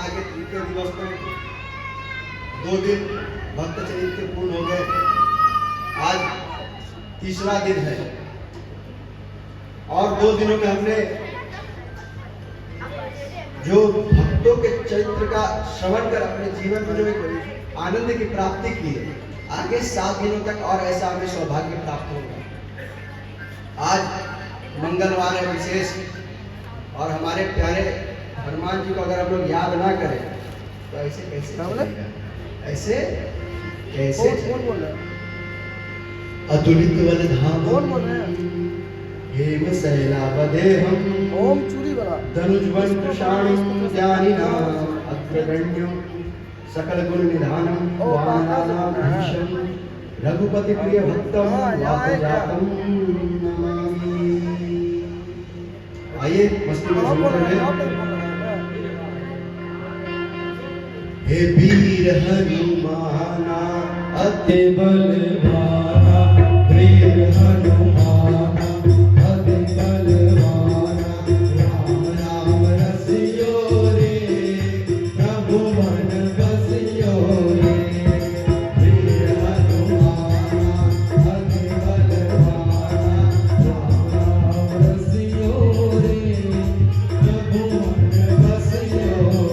आगे तृतीय दिवस में 2 दिन भक्त चरित्र पूर्ण हो गए। आज तीसरा दिन है और 2 दिनों में हमने जो भक्तों के चरित्र का श्रवण कर अपने जीवन में जो एक आनंद की प्राप्ति की है, आगे 7 दिनों तक और ऐसा हमें सौभाग्य प्राप्त होगा। आज मंगलवार है विशेष, और हमारे प्यारे हनुमान जी को अगर हम लोग याद ना करें तो ऐसे कैसे चलेगा? ऐसे कैसे? कौन बोल रहा है? अतुलित बल धाम कौन बोल रहे हैं? हेम शैलावदेहम ओम चूड़ी बड़ा धनुजवन कृषाणं ज्ञानिनां अग्रगण्यो सकल गुण निधानम वानराणां भीषण रघुपति प्रिय भक्तम वातजातम नमामि। आइए मस्ती में झूम रहे। हे वीर हनुमाना अति बलवाना, वीर हनुमाना अति बलवाना, राम राम रसियो रे प्रभु मन बसियो रे। वीर हनुमाना अति बलवाना, राम राम रसियो रे प्रभु मन बसियो रे।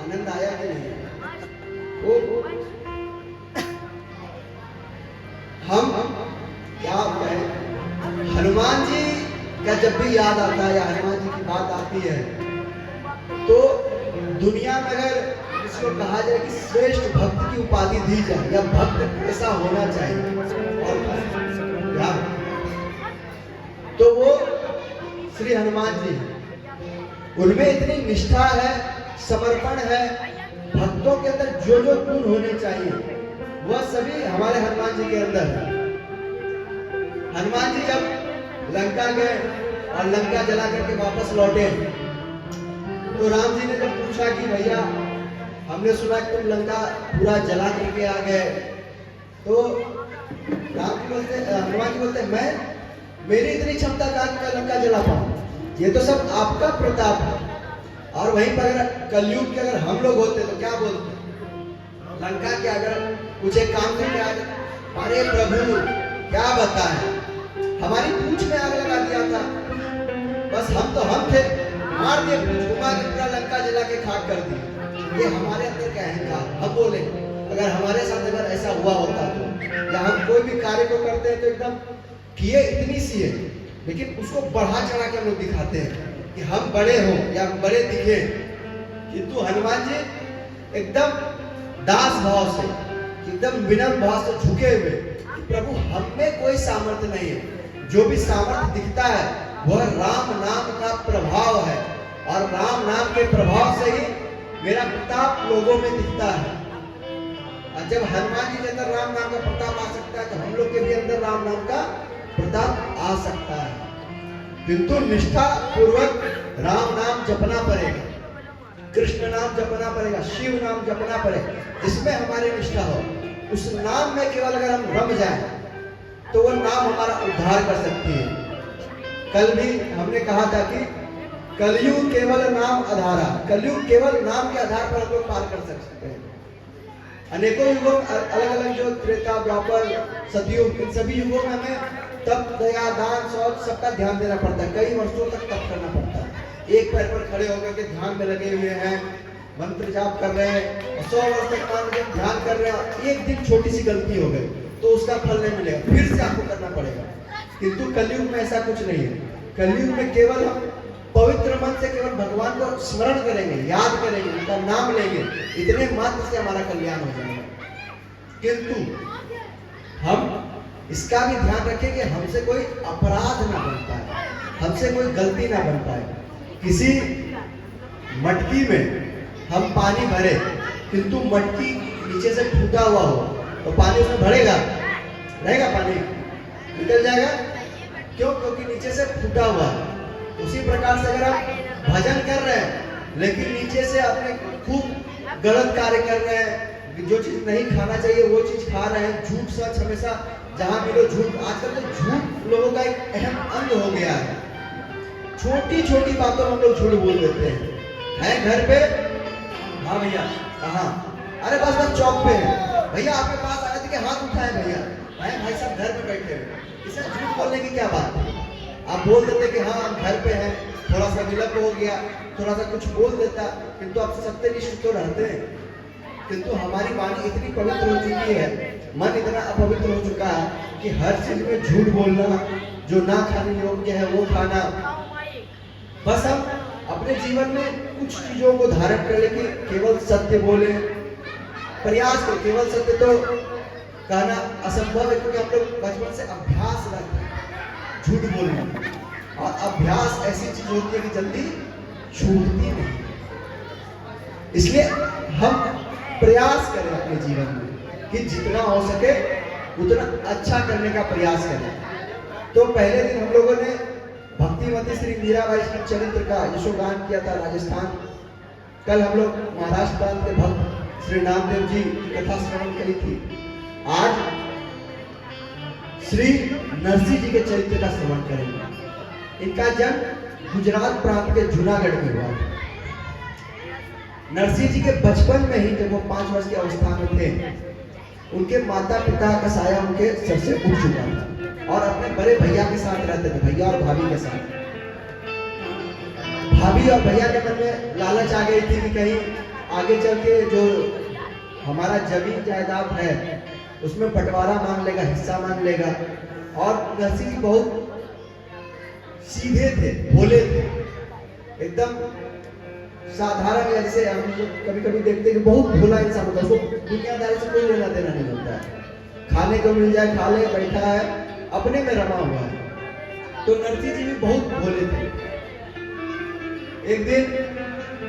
आनंद आया कि नहीं? वो हम क्या कहें, हनुमान जी का जब भी याद आता है या हनुमान जी की बात आती है तो दुनिया में अगर इसको कहा जाए कि श्रेष्ठ भक्त की उपाधि दी जाए या भक्त ऐसा होना चाहिए और क्या, तो वो श्री हनुमान जी हैं। उनमें इतनी निष्ठा है, समर्पण है, भक्तों के अंदर जो जो गुण होने चाहिए वह सभी हमारे हनुमान जी के अंदर है। हनुमान जी जब लंका गए और लंका जला करके वापस लौटे तो राम जी ने जब पूछा कि भैया हमने सुना कि तुम लंका पूरा जला करके आ गए, तो राम जी बोलते, हनुमान जी बोलते, मेरी इतनी क्षमता कहाँ कि मैं लंका जला पाऊं, ये तो सब आपका प्रताप है। और वहीं पर अगर कलयुग के अगर हम लोग होते तो क्या बोलते, लंका के अगर कुछ एक काम करके आ जाए, अरे प्रभु क्या बताएं, हमारी पूंछ में आग लगा दिया था, बस हम थे, मार दिए पूरा लंका जला के खाक कर दिए। ये हमारे अंदर का अहंकार। हम बोले अगर हमारे साथ अगर ऐसा हुआ होता तो, या हम कोई भी कार्य को करते हैं तो एकदम किए इतनी सी है, लेकिन उसको बढ़ा चढ़ा के हम लोग दिखाते हैं कि हम बड़े हो या बड़े दिखे। किंतु हनुमान जी एकदम दास भाव से, एकदम विनम्र भाव से झुके हुए, प्रभु हम में कोई सामर्थ्य नहीं है, जो भी सामर्थ्य दिखता है वह राम नाम का प्रभाव है, और राम नाम के प्रभाव से ही मेरा प्रताप लोगों में दिखता है। और जब हनुमान जी के अंदर राम नाम का प्रताप आ सकता है तो हम लोग के भी अंदर राम नाम का प्रताप आ सकता है। किंतु निष्ठा पूर्वक राम नाम जपना पड़ेगा, कृष्ण नाम जपना पड़ेगा, शिव नाम जपना पड़ेगा, जिसमें हमारी निष्ठा हो। उस नाम में केवल अगर हम रम जाएं तो वह नाम हमारा उद्धार कर सकती है। कल भी हमने कहा था कि कलयुग केवल नाम आधारा, कलयुग केवल नाम के आधार पर हम लोग पार कर सकते हैं। अनेकों युगों अलग अलग जो त्रेता, द्वापर, सतयुग, इन सभी युगों में हमें तप, दया, दान, शौच सबका ध्यान देना पड़ता है। कई वर्षों तक तप करना पड़ता है। एक पैर पर खड़े होकर के ध्यान में लगे हुए हैं, मंत्र जाप कर रहे हैं, 100 वर्ष तक ध्यान कर रहे हैं, एक दिन छोटी सी गलती हो गई तो उसका फल नहीं मिलेगा, फिर से आपको करना पड़ेगा। किंतु कलयुग में ऐसा कुछ नहीं है। कलयुग में केवल हम पवित्र मन से केवल भगवान को स्मरण करेंगे, याद करेंगे, उनका नाम लेंगे, इतने मात्र से हमारा कल्याण हो जाएगा। किंतु हम इसका भी ध्यान रखें कि हमसे कोई अपराध ना बन पाए, हमसे कोई गलती ना बन पाए। किसी मटकी में हम पानी भरे किंतु मटकी नीचे से फूटा हुआ हो तो पानी उसमें भरेगा, रहेगा, पानी निकल जाएगा। क्यों? क्योंकि नीचे से फूटा हुआ है। उसी प्रकार से अगर आप भजन कर रहे हैं लेकिन नीचे से अपने खूब गलत कार्य कर रहे हैं, जो चीज नहीं खाना चाहिए वो चीज खा रहे हैं, झूठ सच हमेशा जहां मिलो झूठ, आजकल तो झूठ लोगों का एक अहम अंग हो गया है। छोटी छोटी बातों में हम लोग झूठ बोल देते हैं घर पे, हाँ भैया कहाँ, अरे बस चौक पे है भैया, आपके पास आए थे कि हाथ उठाए भैया, भाई साहब घर पे बैठे हुए, इसे झूठ बोलने की क्या बात है? आप बोल देते कि हाँ हम घर पे हैं, थोड़ा सा विलंब हो गया, थोड़ा सा कुछ बोल देता, किंतु आप सत्यनिष्ठ तो रहते हैं। किंतु हमारी वाणी इतनी पवित्र हो चुकी है, मन इतना अपवित्र हो चुका है कि हर चीज में झूठ बोलना, जो ना खाने योग्य है वो खाना। बस हम अपने जीवन में कुछ चीजों को धारण कर ले कि केवल सत्य बोले, प्रयास करें। केवल सत्य तो कहना असंभव है, क्योंकि हम लोग बचपन से अभ्यास रखते हैं झूठ बोलने, और अभ्यास ऐसी चीज होती है कि जल्दी छूटती नहीं। इसलिए हम प्रयास करें अपने जीवन में कि जितना हो सके उतना अच्छा करने का प्रयास करें। तो पहले दिन हम लोगों ने भक्तिमती श्री मीराबाई के चरित्र का यशोगान किया था राजस्थान। कल हम लोग महाराष्ट्र प्रांत के भक्त श्री नामदेव जी की कथा श्रवण करी थी। आज श्री नरसिंह जी के चरित्र का श्रवण करेंगे। इनका जन्म गुजरात प्रांत के जूनागढ़ में हुआ था। नरसिंह जी के बचपन में ही जब वो 5 वर्ष की अवस्था में थे, उनके माता पिता का साया उनके सर से उठ चुका था और अपने बड़े भैया के साथ रहते थे, भैया और भाभी के साथ। भाभी और भैया के मन में लालच आ गई थी कि कहीं आगे चल के जो हमारा जमीन जायदाद है उसमें बंटवारा मांग लेगा, हिस्सा मांग लेगा। और नरसिंह जी बहुत सीधे थे, भोले थे, एकदम साधारण। जैसे हम लोग कभी कभी देखते हैं कि बहुत भोला इंसान होता है, उसको दुनियादारी से कोई लेना देना नहीं होता है, खाने को मिल जाए खा ले, बैठा है अपने में रमा हुआ है। तो नरसिंह जी भी बहुत भोले थे। एक दिन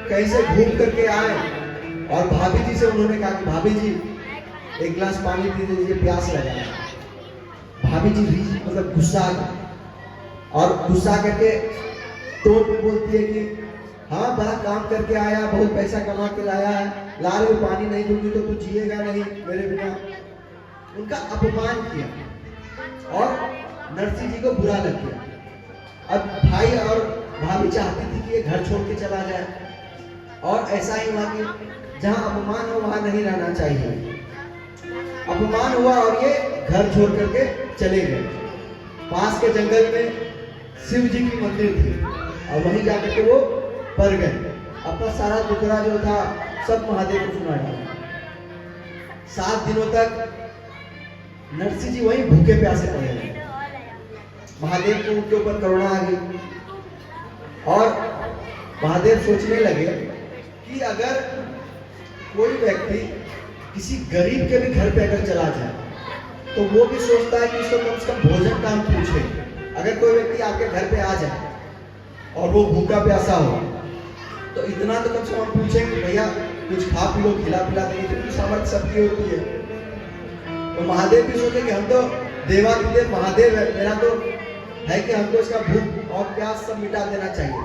कहीं से घूम करके आए और भाभी जी से उन्होंने कहा कि भाभी जी एक गिलास पानी पी दीजिए, प्यास लगा है। भाभी जी मतलब गुस्सा और गुस्सा करके टोन पे बोलती है कि हाँ बड़ा काम करके आया, बहुत पैसा कमा के लाया है, ला रहे हो, पानी नहीं दूंगी तो तू जिएगा नहीं मेरे बिना। उनका अपमान किया और नरसिंह जी को बुरा लग गया। अब भाई और भाभी चाहती थी कि ये घर छोड़ के चला जाए, और ऐसा ही हुआ कि जहाँ अपमान हो वहां नहीं रहना चाहिए। अपमान हुआ और ये घर छोड़ करके चले गए। पास के जंगल में शिव जी की मंदिर थी और वहीं जाकर के वो पर गए। अपना सारा दुखड़ा जो था सब महादेव को सुना डाला। 7 दिनों तक नरसिंह जी वहीं भूखे प्यासे पड़े रहे। महादेव को उनके ऊपर करुणा आ गई और महादेव सोचने लगे कि अगर कोई व्यक्ति किसी गरीब के भी घर पे अगर चला जाए तो वो भी सोचता है कि उसको कम से कम भोजन का हम पूछे। अगर कोई व्यक्ति आपके घर पे आ जाए और वो भूखा प्यासा हो तो इतना तो कम से कम पूछेंगे, भैया कुछ खा पी लो, खिला पिला देंगे, तो सामर्थ्य सबकी होती है। तो महादेव भी सोचे कि हम तो देवाधिदेव महादेव है, मेरा तो है कि हमको इसका भूख और प्यास सब मिटा देना चाहिए।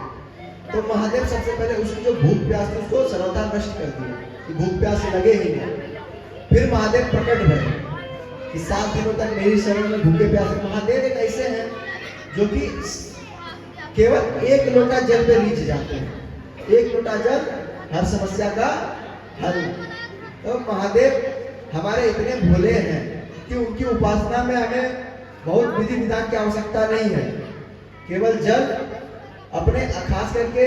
तो महादेव सबसे पहले उसकी जो भूख प्यास थी उसको सर्वथा नष्ट कर दिया कि भूख प्यास लगे ही नहीं। फिर महादेव प्रकट भये कि 7 दिनों तक मेरी शरण में भूखे प्यासे। महादेव एक ऐसे हैं जो कि केवल 1 लोटा जल पे रीझ जाते हैं। 1 लोटा जल हर समस्या का हल। तो महादेव हमारे इतने भोले हैं कि उनकी उपासना में हमें बहुत विधि विधान की आवश्यकता नहीं है। केवल जल अपने, खास करके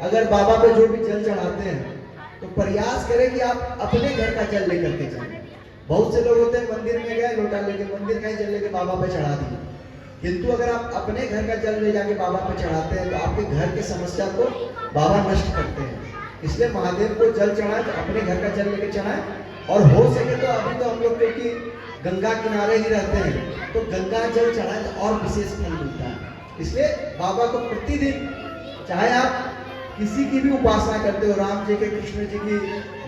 अगर बाबा पे जो भी जल चढ़ाते हैं तो प्रयास करें कि आप अपने घर का जल लेकर के जाएं। बहुत से लोग होते हैं मंदिर में गए, लोटा लेके मंदिर का ही जल लेके बाबा पे चढ़ा दिए। किंतु अगर आप अपने घर का जल ले जाके बाबा पे चढ़ाते हैं तो आपके घर की समस्या को बाबा नष्ट करते हैं। इसलिए महादेव को जल चढ़ाएं तो अपने घर का जल लेके चढ़ाएं। और हो सके तो अभी तो हम लोग क्योंकि गंगा किनारे ही रहते हैं तो गंगा जल चढ़ाएं तो और विशेष फल मिलता है। इसलिए बाबा को प्रतिदिन, चाहे आप किसी की भी उपासना करते हो, राम जी के, कृष्ण जी की,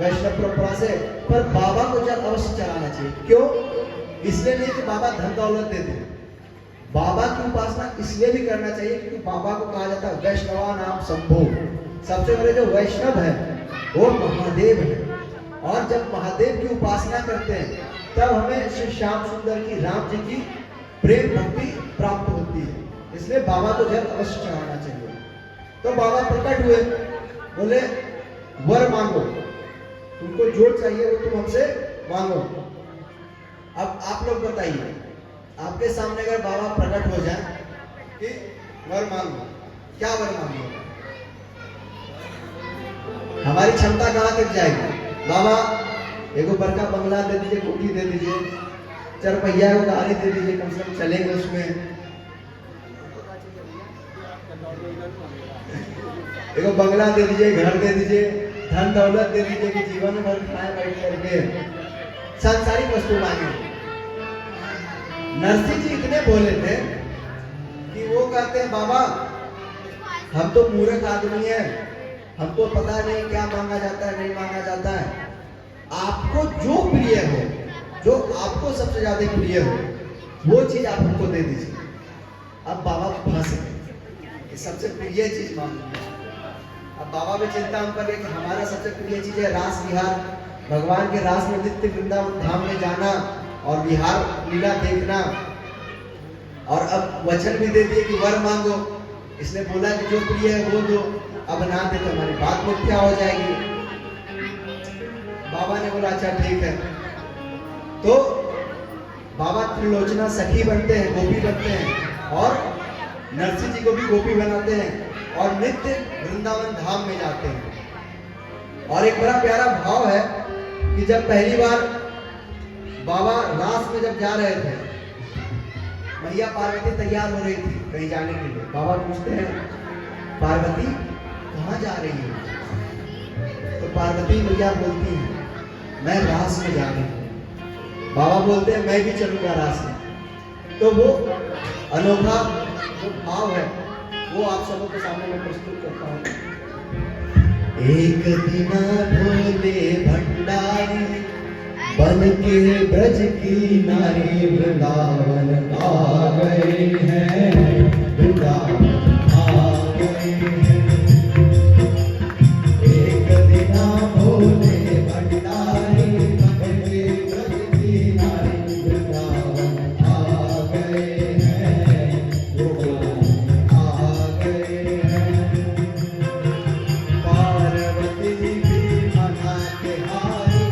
वैष्णव परंपरा से, पर बाबा को जल अवश्य चढ़ाना चाहिए। क्यों? इसलिए नहीं कि बाबा धन दौलत देते, बाबा की उपासना इसलिए भी करना चाहिए क्योंकि बाबा को कहा जाता है वैष्णवा नाम शंभो। सबसे बड़े जो वैष्णव है वो महादेव है। और जब महादेव की उपासना करते हैं तब हमें श्री श्याम सुंदर की, राम जी की प्रेम भक्ति प्राप्त होती है। इसलिए बाबा को जल अवश्य चढ़ाना चाहिए। तो बाबा प्रकट हुए, बोले वर मांगो, तुमको जो चाहिए वो तुम हमसे मांगो। अब आप लोग बताइए, आपके सामने अगर बाबा प्रकट हो जाए कि वर मांगो, क्या वर मांगो? हमारी क्षमता कहां तक जाएगी? बाबा एगो बड़का बंगला दे दीजिए, कोठी दे दीजिए, 4 पहिया गाड़ी दे दीजिए, कम से कम चलेंगे उसमें। एगो बंगला दे दीजिए, घर दे दीजिए, धन दौलत दे दीजिए कि जीवन भर खाए बैठ करके, सांसारिक वस्तु मांगे। नरसिंह जी इतने भोले थे कि वो कहते हैं बाबा हम तो मूर्ख आदमी है, हमको पता नहीं क्या मांगा जाता है नहीं मांगा जाता है। आपको जो प्रिय हो, जो आपको सबसे ज्यादा प्रिय हो वो चीज आप हमको दे दीजिए। अब बाबा फंस गए, सबसे प्रिय चीज मांगो। अब बाबा भी चिंता हम कर रहे कि हमारा सबसे प्रिय चीज है रास विहार, भगवान के रास में नित्य वृंदावन धाम में जाना और विहार लीला देखना। और अब वचन भी दे दिए कि वर मांगो, इसने बोला कि जो प्रिय है वो दो, अब ना दे तो हमारी बात मिथ्या हो जाएगी। बाबा ने बोला अच्छा ठीक है। तो बाबा त्रिलोचना सखी बनते हैं, गोपी बनते हैं और नरसिंह जी को भी गोपी बनाते हैं और नित्य वृंदावन धाम में जाते हैं। और एक बड़ा प्यारा भाव है कि जब पहली बार बाबा रास में जब जा रहे थे, मैया पार्वती तैयार हो रही थी कहीं जाने के लिए। बाबा पूछते हैं, पार्वती कहाँ जा रही है? तो पार्वती मैया बोलती है, मैं रास में जा रही हूँ। बाबा बोलते हैं, मैं भी चलूंगा रास में। तो वो अनोखा जो भाव है वो आप सबों के सामने मैं प्रस्तुत करता हूँ। एक दिना भोले भंडारी बन के ब्रज की नारी वृंदावन आ गए हैं, वृंदावन आ गए हैं। एक दिना भोले भंडारी बन के ब्रज की नारी वृंदावन आ गए हैं, वृंदावन आ गए हैं। पार्वती भी मना के हारी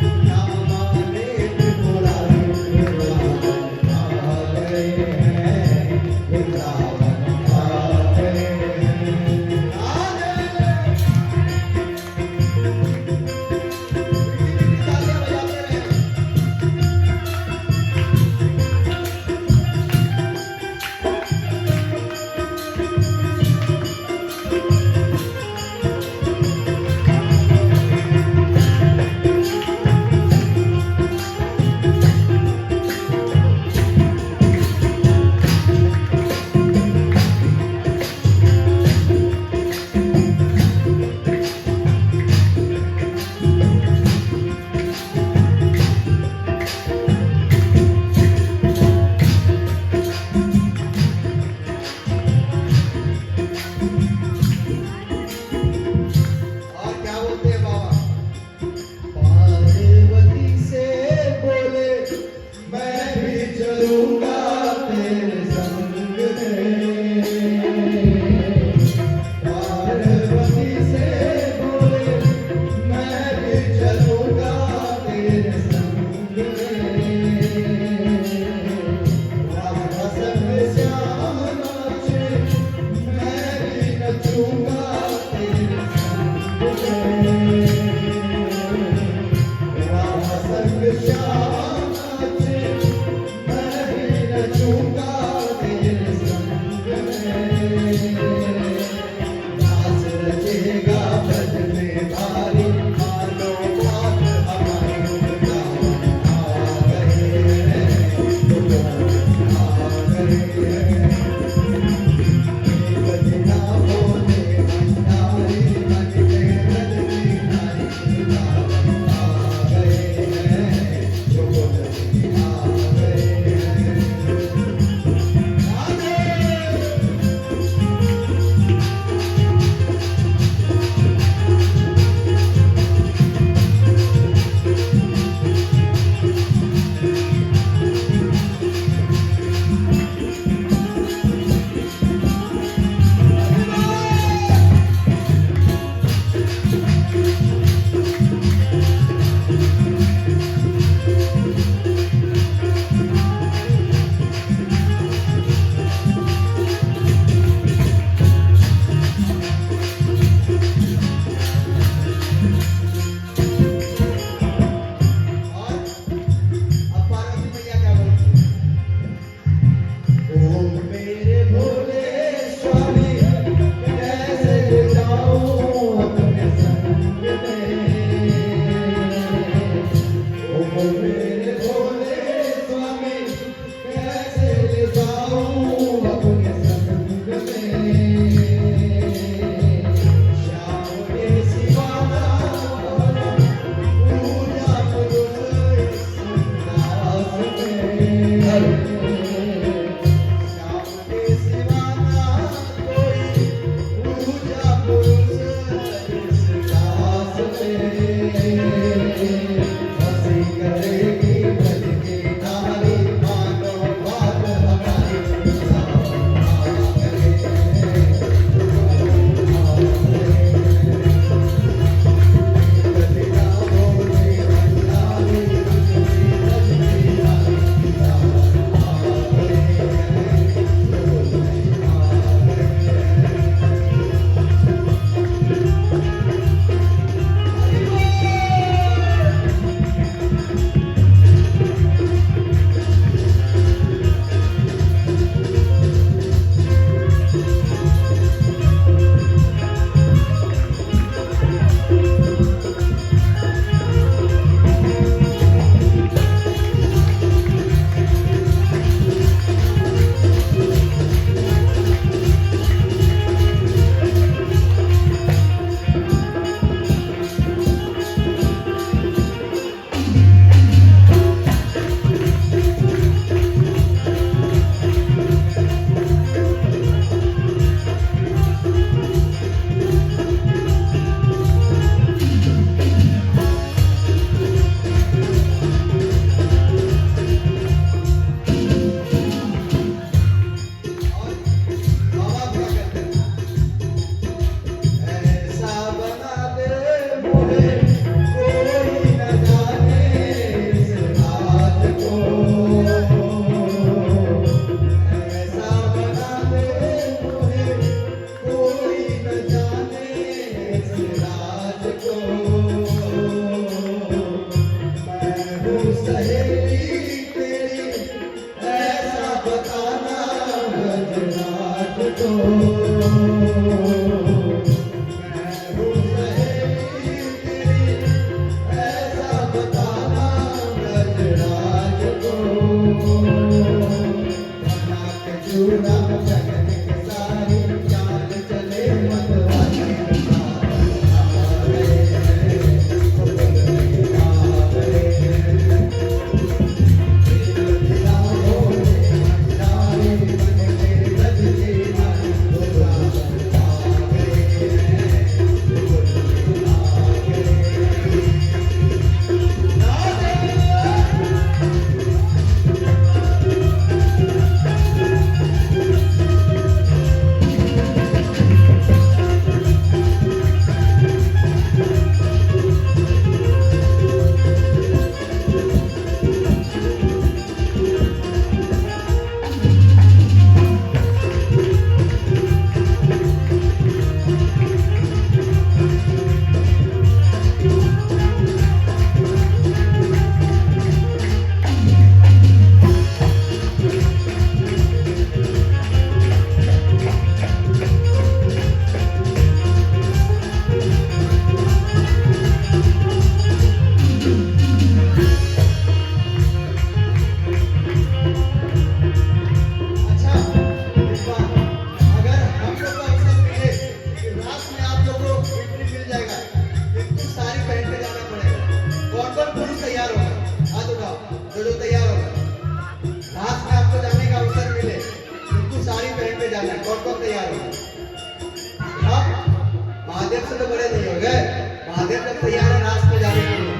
तो बड़े नहीं हो गए। महादेव जब तैयार है रास में जाने के लिए,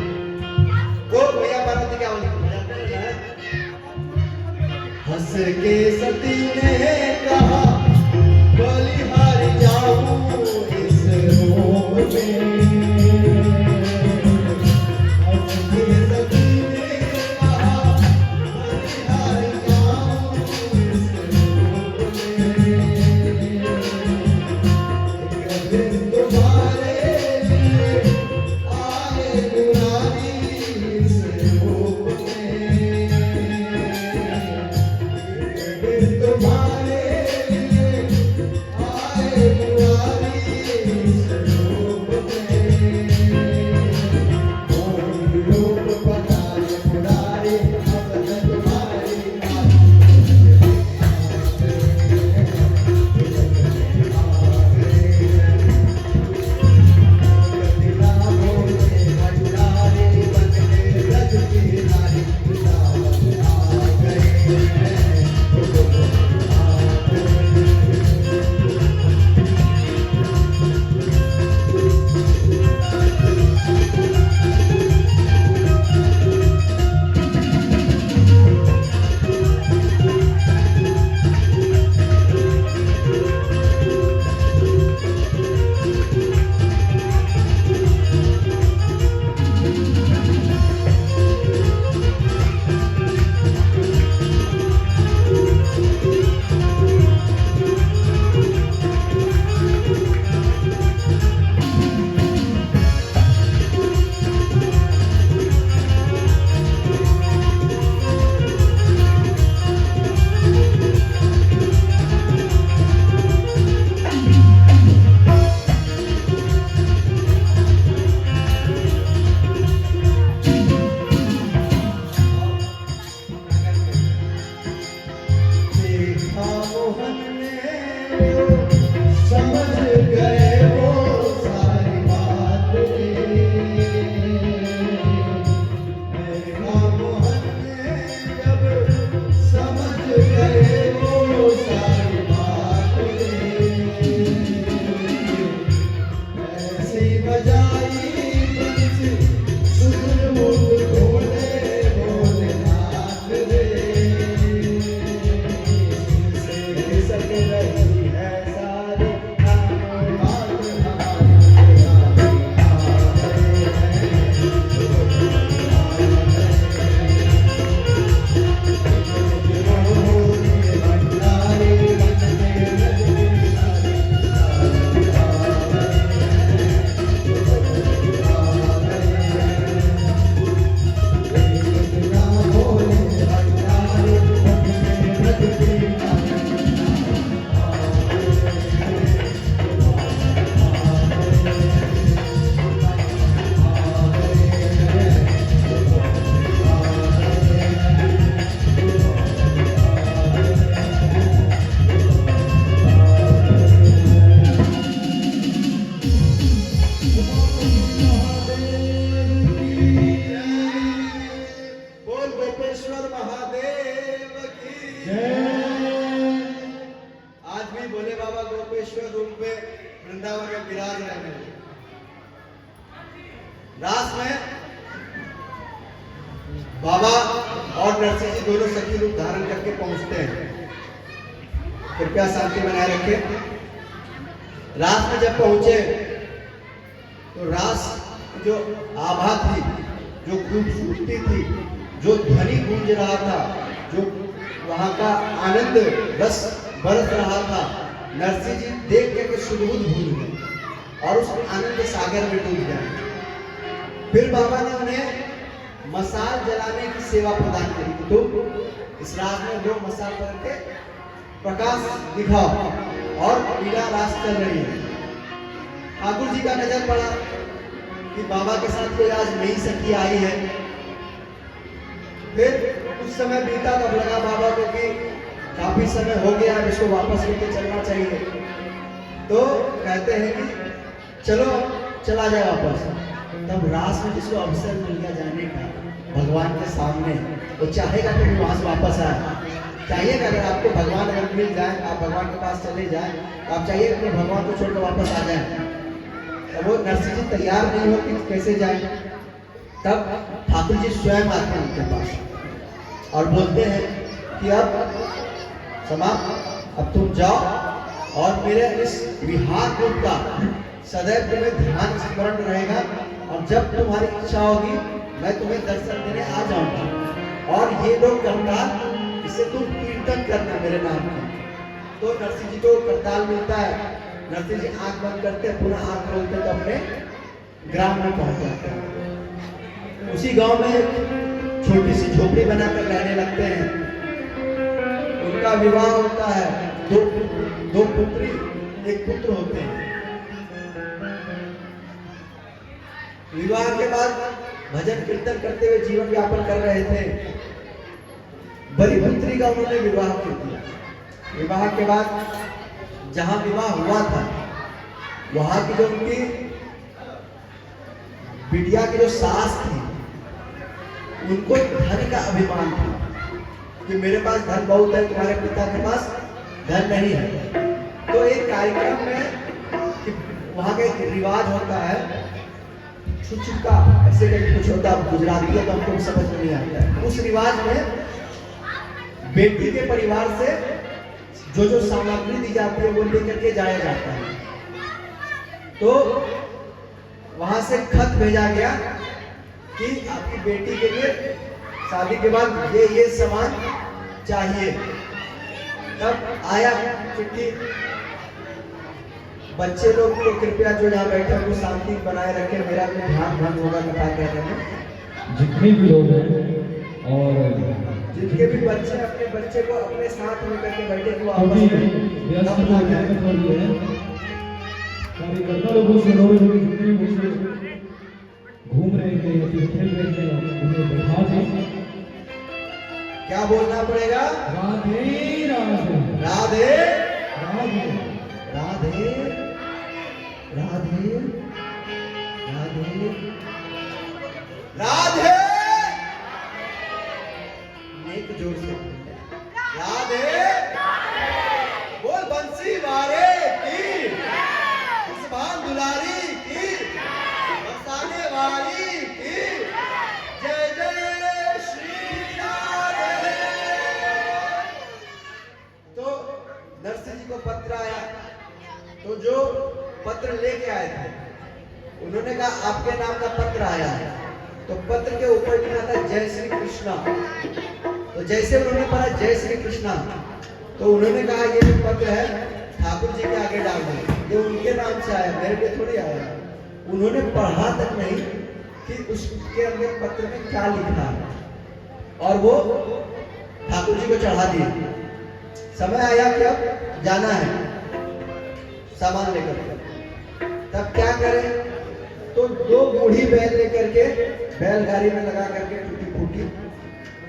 तो भैया पार्वती क्या बोली? हंस के सती ने कहा बलिहारी जाऊं इस रोग में। हंस के सती ने कहा बलिहारी जाऊं इस रोग में। एक दिन तुम्हारे लिए आए मुरारी इस रोग में। तुम्हारे लिए आए मुरारी इस रूप में। कौन रूप पधारे मुरारी अब तुम्हारी रास में बाबा और नरसिंह जी दोनों सखी रूप धारण करके पहुंचते हैं। कृपया शांति बनाए रखें। रास में जब पहुंचे तो रास जो आभा थी, जो खूबसूरती थी, जो ध्वनि गूंज रहा था, जो वहां का आनंद बस बरस रहा था, नरसिंह जी देख के सुदबुद भूल गए और उस आनंद सागर में डूब गए। फिर बाबा ने उन्हें मसाल जलाने की सेवा प्रदान करी। तो इस रात में लोग मसाल करके प्रकाश दिखाओ और पीला रास चल रही है। ठाकुर जी का नजर पड़ा कि बाबा के साथ कोई आज नई सखी आई है। फिर कुछ समय बीता तब लगा बाबा को कि काफी समय हो गया, अब इसको वापस लेके चलना चाहिए। तो कहते हैं कि चलो चला जाए वापस। तब रास में जिसको अवसर मिल गया जाने का भगवान के सामने, वो चाहेगा कि वहां से वापस आए। चाहिएगा अगर आपको भगवान अगर मिल जाए, आप भगवान के पास चले जाए, आप चाहिए अपने भगवान को छोड़कर वापस आ जाए। तो वो नरसिंह जी तैयार नहीं हो कि कैसे जाए। तब ठाकुर जी स्वयं आते हैं उनके पास और बोलते हैं कि अब समाप्त, अब तुम जाओ और मेरे इस विहार रूप का सदैव तुम्हें ध्यान स्मरण रहेगा, और जब तुम्हारी इच्छा होगी मैं तुम्हें दर्शन देने आ जाऊंगा। और ये लोग करताल, इससे तुम कीर्तन करना मेरे नाम का। तो नरसिंह जी को करताल मिलता है। नरसिंह जी आंख बंद करते हैं, पुनः आंख खोलते तो अपने ग्राम में पहुंच जाते हैं। उसी गांव में एक छोटी सी झोपड़ी बनाकर रहने लगते हैं। उनका विवाह होता है, दो पुत्री एक पुत्र होते हैं। विवाह के बाद भजन कीर्तन करते हुए जीवन यापन कर रहे थे। बड़ी पुत्री का उन्होंने विवाह कर दिया। विवाह के बाद जहां विवाह हुआ था वहां की जो उनकी बिटिया की जो सास थी, उनको धन का अभिमान था कि मेरे पास धन बहुत है, तुम्हारे पिता के पास धन नहीं है। तो एक कार्यक्रम में वहां का एक रिवाज होता है, छुचुका ऐसे करके कुछ होता है, गुजराती है तो हमको समझ में नहीं आता है। उस रिवाज में बेटी के परिवार से जो सामग्री दी जाती है वो लेकर के जाया जाता है। तो वहां से खत भेजा गया कि आपकी बेटी के लिए शादी के बाद ये सामान चाहिए। तब आया चिट्ठी। बच्चे लोग तो कृपया जो यहाँ बैठे हैं वो शांति बनाए रखें, मेरा भी ध्यान भंग होगा कथा कहने में। जितने भी लोग हैं और जिनके भी बच्चे अपने बच्चे को अपने साथ में करके बैठे वो आपस अभी में व्यस्त हो रही है। कार्यकर्ता लोगों से लोग जितने भी घूम रहे थे या फिर खेल रहे थे उन्हें बैठा दें। क्या बोलना पड़ेगा? राधे राधे राधे राधे राधे राधे राधे राधे। एक जोर से राधे बोल, बंसी वारे की, खुशबान दुलारी की, बरसाने वाली की, जय जय श्री राधे। तो नरसिंह जी को पत्र आया। तो जो पत्र लेके आए थे उन्होंने कहा आपके नाम का पत्र आया है। तो पत्र के ऊपर लिखा था जय श्री कृष्णा। तो जैसे उन्होंने पढ़ा जय श्री कृष्णा, तो उन्होंने कहा ये जो पत्र है ठाकुर जी के आगे डाल दो, ये उनके नाम से आया, मेरे लिए थोड़ी आया। उन्होंने पढ़ा तक नहीं कि उसके अंदर पत्र में क्या लिखा है, और वो ठाकुर जी को चढ़ा दिया। समय आया कि अब जाना है सामान लेकर। तब क्या करें? तो दो बूढ़ी बैल लेकर के, बैलगाड़ी में लगा करके टूटी फूटी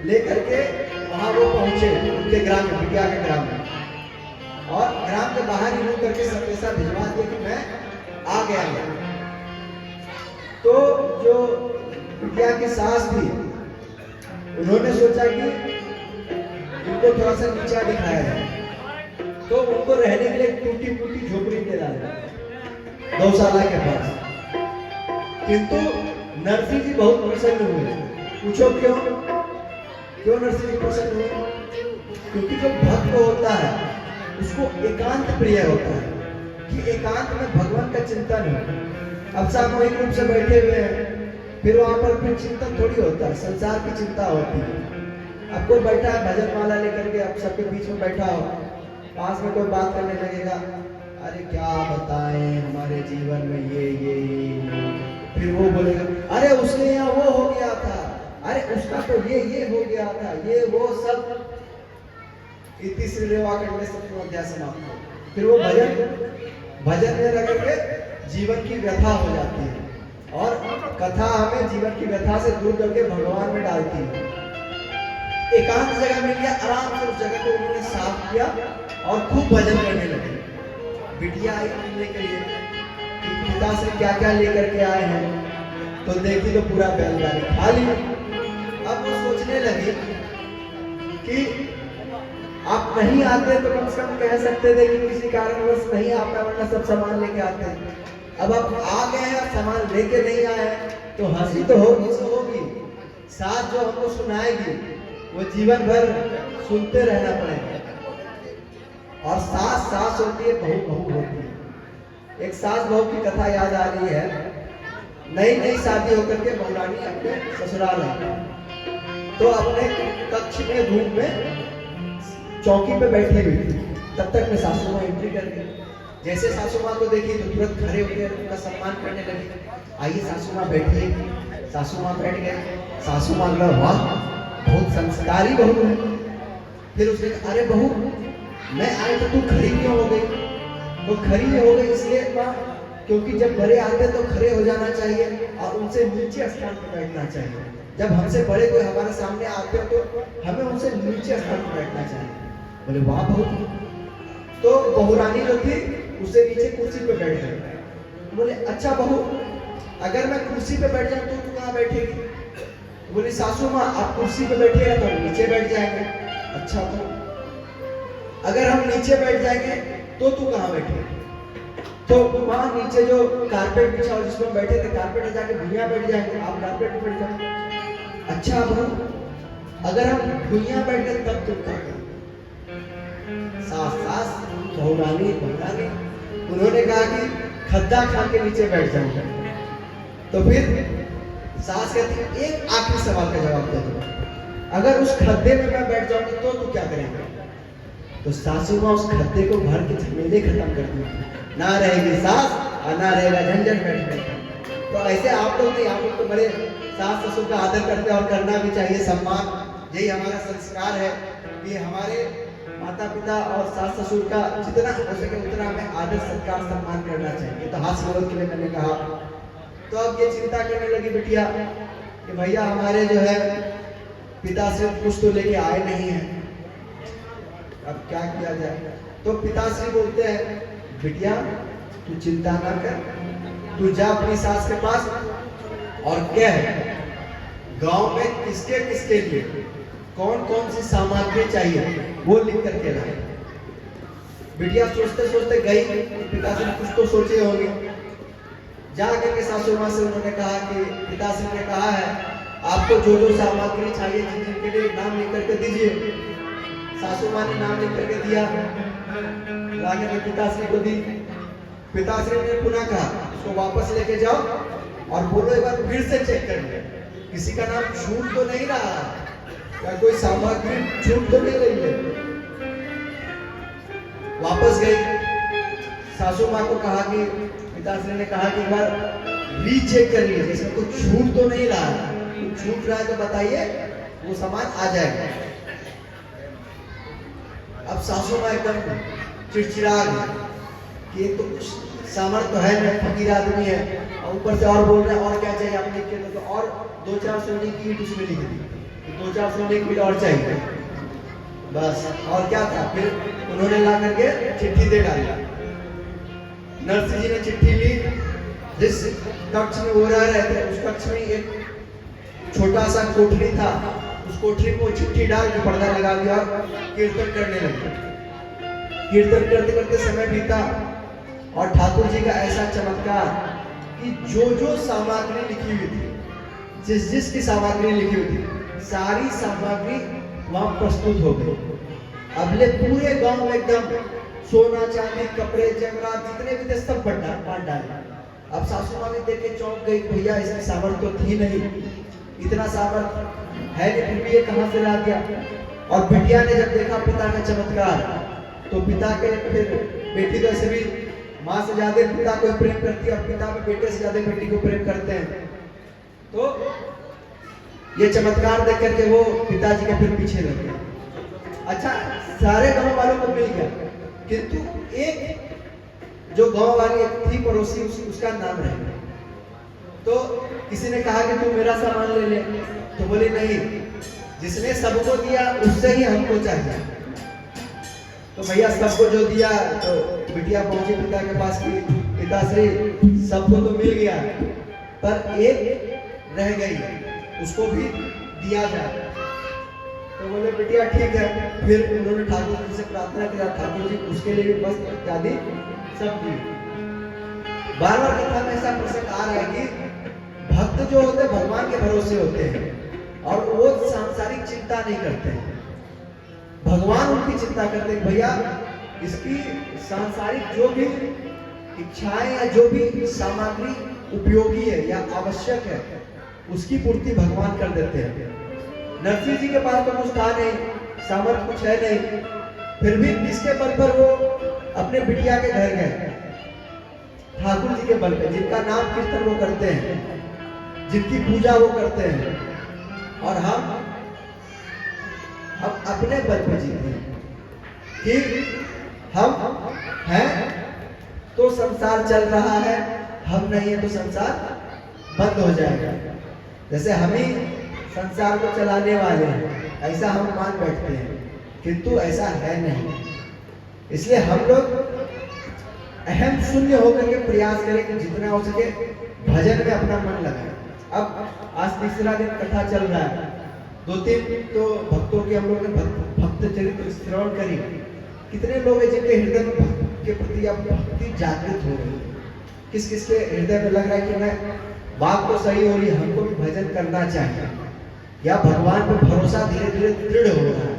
लेकर के वहां वो पहुंचे उनके ग्राम में, बिटिया के ग्राम में। और ग्राम के बाहर ही रुक करके संदेशा भिजवा दिया कि मैं आ गया हूं। तो जो बिटिया की सास थी उन्होंने सोचा कि इनको थोड़ा सा नीचा दिखाया है, तो उनको रहने के लिए टूटी फूटी झोपड़ी दे डाला गौशाला के पास। किंतु नरसिंह जी बहुत प्रसन्न हुए। पूछो क्यों? क्यों नरसिंह जी प्रसन्न हुए? क्योंकि जो भक्त होता है उसको एकांत प्रिय होता है कि एकांत में भगवान का चिंतन हो। अब सामूहिक रूप से बैठे हुए हैं, फिर वहां पर फिर चिंतन थोड़ी होता है, संसार की चिंता होती है। अब कोई बैठा है भजन माला लेकर के, अब सबके बीच में बैठा हो, पास में कोई बात करने लगेगा, अरे क्या बताएं हमारे जीवन में ये फिर वो बोलेगा अरे उसके यहाँ वो हो गया था, अरे उसका तो ये हो गया था, ये वो सब इति श्री रेवा करने सबको अध्याय समाप्त हो। फिर वो भजन में लग के जीवन की व्यथा हो जाती है, और कथा हमें जीवन की व्यथा से दूर करके भगवान में डालती है। एकांत जगह मिल गया, आराम से उस जगह को उन्होंने साफ किया और खूब भजन करने लगे। बिटिया आई मिलने के लिए कि पिता से क्या क्या लेकर के आए हैं, तो देखी तो पूरा बैलगाड़ी खाली। अब वो सोचने लगी कि आप नहीं आते तो कम से कम कह सकते थे कि किसी कारणवश नहीं आता, वरना सब सामान लेके आते हैं। अब आप आ गए हैं और सामान लेके नहीं आए हैं, तो हंसी तो होगी सो होगी, सास जो हमको सुनाएगी वो जीवन भर सुनते रहना पड़ेगा। और सास सास होती है, बहू बहू होती है। एक सास बहू की कथा याद आ रही है। नई नई शादी होकर के बहुरानी अपने ससुराल आई, तो अपने कक्ष में रूम में चौकी पे बैठी हुई थी। तब तक में सासू माँ एंट्री कर गई। जैसे सासू माँ को देखी तो तुरंत खड़े होकर उनका सम्मान करने लगी। आइए सासू माँ बैठिए। सासू माँ बैठ गए। सासू माँ बोला वाह बहुत संस्कारी बहू है। फिर उसने कहा अरे बहू मैं आए तो तू खड़ी क्यों हो गई? तो खड़ी हो गई इसलिए माँ क्योंकि जब बड़े आते तो खड़े हो जाना चाहिए और उनसे नीचे स्थान पर बैठना चाहिए। जब हमसे बड़े कोई हमारे सामने आते हो तो हमें उनसे नीचे स्थान पर बैठना चाहिए। बोले वाह बहू। तो बहुरानी जो थी उसे नीचे कुर्सी पे बैठ गई। बोले अच्छा बहू अगर मैं कुर्सी पे बैठ जाऊं तो तू कहाँ बैठेगी? बोले सासू माँ आप कुर्सी पे बैठिएगा तो हम नीचे बैठ जाएंगे। अच्छा बहू अगर हम नीचे बैठ जाएंगे तो तू कहाँ बैठेगी? तो वहां नीचे जो कारपेट बिछा हो जिसमें बैठे थे कारपेट में जाके भुइयां बैठ जाएंगे, आप कारपेट पे बैठ जाओ। अच्छा बहू अगर हम भुइयां बैठ गए तब तुम कहाँ? सास सास बहुरानी बहुरानी उन्होंने कहा कि खद्दा खान के नीचे बैठ जाऊंगा। तो फिर सास कहती एक आखिरी सवाल का जवाब दे दो, अगर उस खद्दे में मैं बैठ जाऊंगी तो तू क्या करेंगे? तो सासू माँ उस खद्दे को भर के झमेले खत्म कर दी। ना रहेगी सास और ना रहेगा झंझट बैठने का। तो ऐसे आप लोग नहीं, आप लोग तो बड़े सास ससुर का आदर करते हैं और करना भी चाहिए, सम्मान। यही हमारा संस्कार है कि हमारे माता पिता और सास ससुर का जितना हो सके उतना हमें आदर सत्कार सम्मान करना चाहिए। तो हास्य विनोद के लिए मैंने कहा। तो अब ये चिंता करने लगी बिटिया कि भैया हमारे जो है पिताश्री कुछ तो लेके आए नहीं है, अब क्या किया जाए? तो पिताश्री बोलते हैं बिटिया तू चिंता ना कर, तू जा अपनी सास के पास और कह गांव में किसके किसके लिए कौन कौन सी सामग्री चाहिए वो लिख करके लाए। बिटिया सोचते सोचते गई, पिताश्री कुछ तो सोचे होंगे। जा करके सासू माँ से उन्होंने कहा कि पिताश्री ने कहा है आपको जो जो सामग्री चाहिए जिन जिनके लिए नाम लिख करके दीजिए। सासू माँ ने नाम लिख करके दिया, लाके में पिताश्री को दी। पिताश्री ने पुनः कहा उसको वापस लेके जाओ और बोलो एक बार फिर से चेक कर ले किसी का नाम छूट तो नहीं रहा या कोई सामग्री छूट तो नहीं रही है। वापस गई। सासू माँ को कहा कि पिताश्री ने कहा कि एक बार रीचेक कर लीजिए इसमें कुछ छूट तो नहीं रहा, कुछ छूट रहा है तो बताइए वो सामान आ जाएगा। अब सासू माँ एकदम चिड़चिड़ा गई कि एक तो कुछ सामर्थ्य तो है नहीं, फकीर आदमी है और ऊपर से और बोल रहे हैं और क्या चाहिए आप लिख के दो। तो और 2-4 सोने की ईंट उसमें लिख दी, 2-4 सोने की ईंट और चाहिए बस। और क्या था? फिर उन्होंने ला करके चिट्ठी दे डाली। नर्स जी ने चिट्ठी ली। जिस कक्ष में वो रह रहे थे उस कक्ष में एक छोटा सा कोठरी था, उस कोठरी में वो चिट्ठी डाल के पर्दा लगा दिया और कीर्तन करने लगे। कीर्तन करते करते समय बीता और ठाकुर जी का ऐसा चमत्कार कि जो जो सामग्री लिखी हुई थी, जिस जिस की सामग्री लिखी हुई थी, सारी सामग्री वहां प्रस्तुत हो गई। अगले पूरे गांव में एकदम सोना चांदी कपड़े जंगरात जितने भी थे सब बांट डाले। अब सासू माँ ने देख के चौंक गई, भैया इसकी सामर्थ्य तो थी नहीं, इतना सामर्थ्य है कि फिर भी ये कहां से ला दिया। और बिटिया ने जब देखा पिता का चमत्कार तो पिता के फिर बेटी तो ऐसे भी माँ से ज्यादा पिता को प्रेम करती है और पिता भी बेटे से ज्यादा बेटी को प्रेम करते हैं। तो ये चमत्कार देख करके वो पिताजी के फिर पीछे लग गए। अच्छा सारे गांव वालों को मिल गया, किंतु एक जो गांव वाली थी पड़ोसी उसका नाम रह गया। तो किसी ने कहा कि तू मेरा सामान ले ले, तो बोले नहीं, जिसने सबको दिया उससे ही हमको चाहिए। तो भैया सबको जो दिया तो बिटिया पहुंची पिता के पास की पिताश्री सबको तो मिल गया पर एक रह गई, उसको भी दिया जाए। तो बोले बिटिया ठीक है। फिर उन्होंने ठाकुर जी से प्रार्थना किया, ठाकुर जी उसके लिए भी बस इत्यादि सब दी। बार बार कथा में ऐसा प्रसंग आ रहा है कि भक्त जो होते हैं भगवान के भरोसे होते हैं और वो सांसारिक चिंता नहीं करते हैं, भगवान उनकी चिंता करते हैं। भैया इसकी सांसारिक जो भी इच्छाएं या जो भी सामग्री उपयोगी है या आवश्यक है उसकी पूर्ति भगवान कर देते हैं। नरसिंह जी के पास तो कुछ था नहीं, सामर्थ्य कुछ है नहीं, फिर भी किसके बल पर वो अपने बिटिया के घर गए? ठाकुर जी के बल पे, जिनका नाम कीर्तन वो करते हैं, जिनकी पूजा वो करते हैं। और हम अपने बल पे जीते हैं कि हम हैं तो संसार चल रहा है, हम नहीं है तो संसार बंद हो जाएगा। जैसे हम ही संसार को चलाने वाले हैं ऐसा हम मान बैठते हैं, किंतु ऐसा है नहीं। इसलिए हम लोग अहम शून्य होकर के प्रयास करें कि जितना हो सके भजन में अपना मन लगाए। अब आज तीसरा दिन कथा चल रहा है, 2-3 तो भक्तों के हम लोग ने भक्त चरित्र श्रवण करी। कितने लोग हैं जिनके हृदय में भक्त के प्रति अब भक्ति जागृत हो रही है? किस किस के हृदय में लग रहा है कि मैं बात तो सही हो रही है, हमको भी भजन करना चाहिए, या भगवान पर भरोसा धीरे धीरे दृढ़ हो रहा है?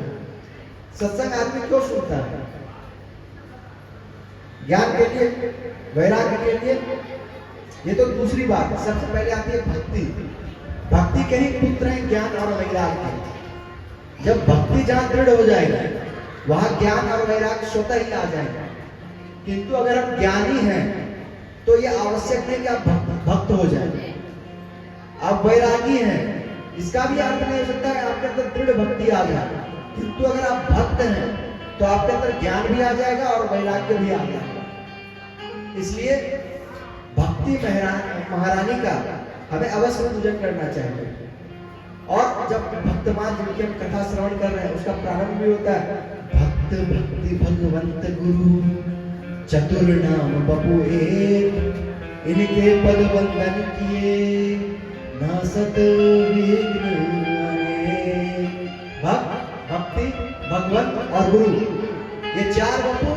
सत्संग आदमी क्यों सुनता है? ज्ञान के लिए, वैराग्य के लिए। ये तो दूसरी बात है। सबसे पहले आती है भक्ति। भक्ति के ही पुत्र हैं ज्ञान और वैराग्य। जब भक्ति जहां दृढ़ हो जाएगी वहां ज्ञान और वैराग्य स्वतः ही आ जाएगा। किंतु अगर हम ज्ञानी हैं तो ये आवश्यक नहीं कि आप भक्त हो जाए। आप वैरागी हैं, इसका भी अर्थ नहीं हो सकता है आपके अंदर दृढ़ भक्ति आ जाए। किंतु अगर आप भक्त हैं तो आपके अंदर ज्ञान भी आ जाएगा और वैराग्य भी आ जाएगा। इसलिए भक्ति महारानी का हमें अवश्य पूजन करना चाहिए। और जब भक्तमान जिनकी हम कथा श्रवण कर रहे हैं उसका प्रारंभ भी होता है, भक्त भक्ति भगवंत गुरु चतुर नाम बपु एक, इनके पद वंदन किए नासत विघ्न अनेक। भक्त, भक्ति, भगवंत और गुरु, ये चार बपू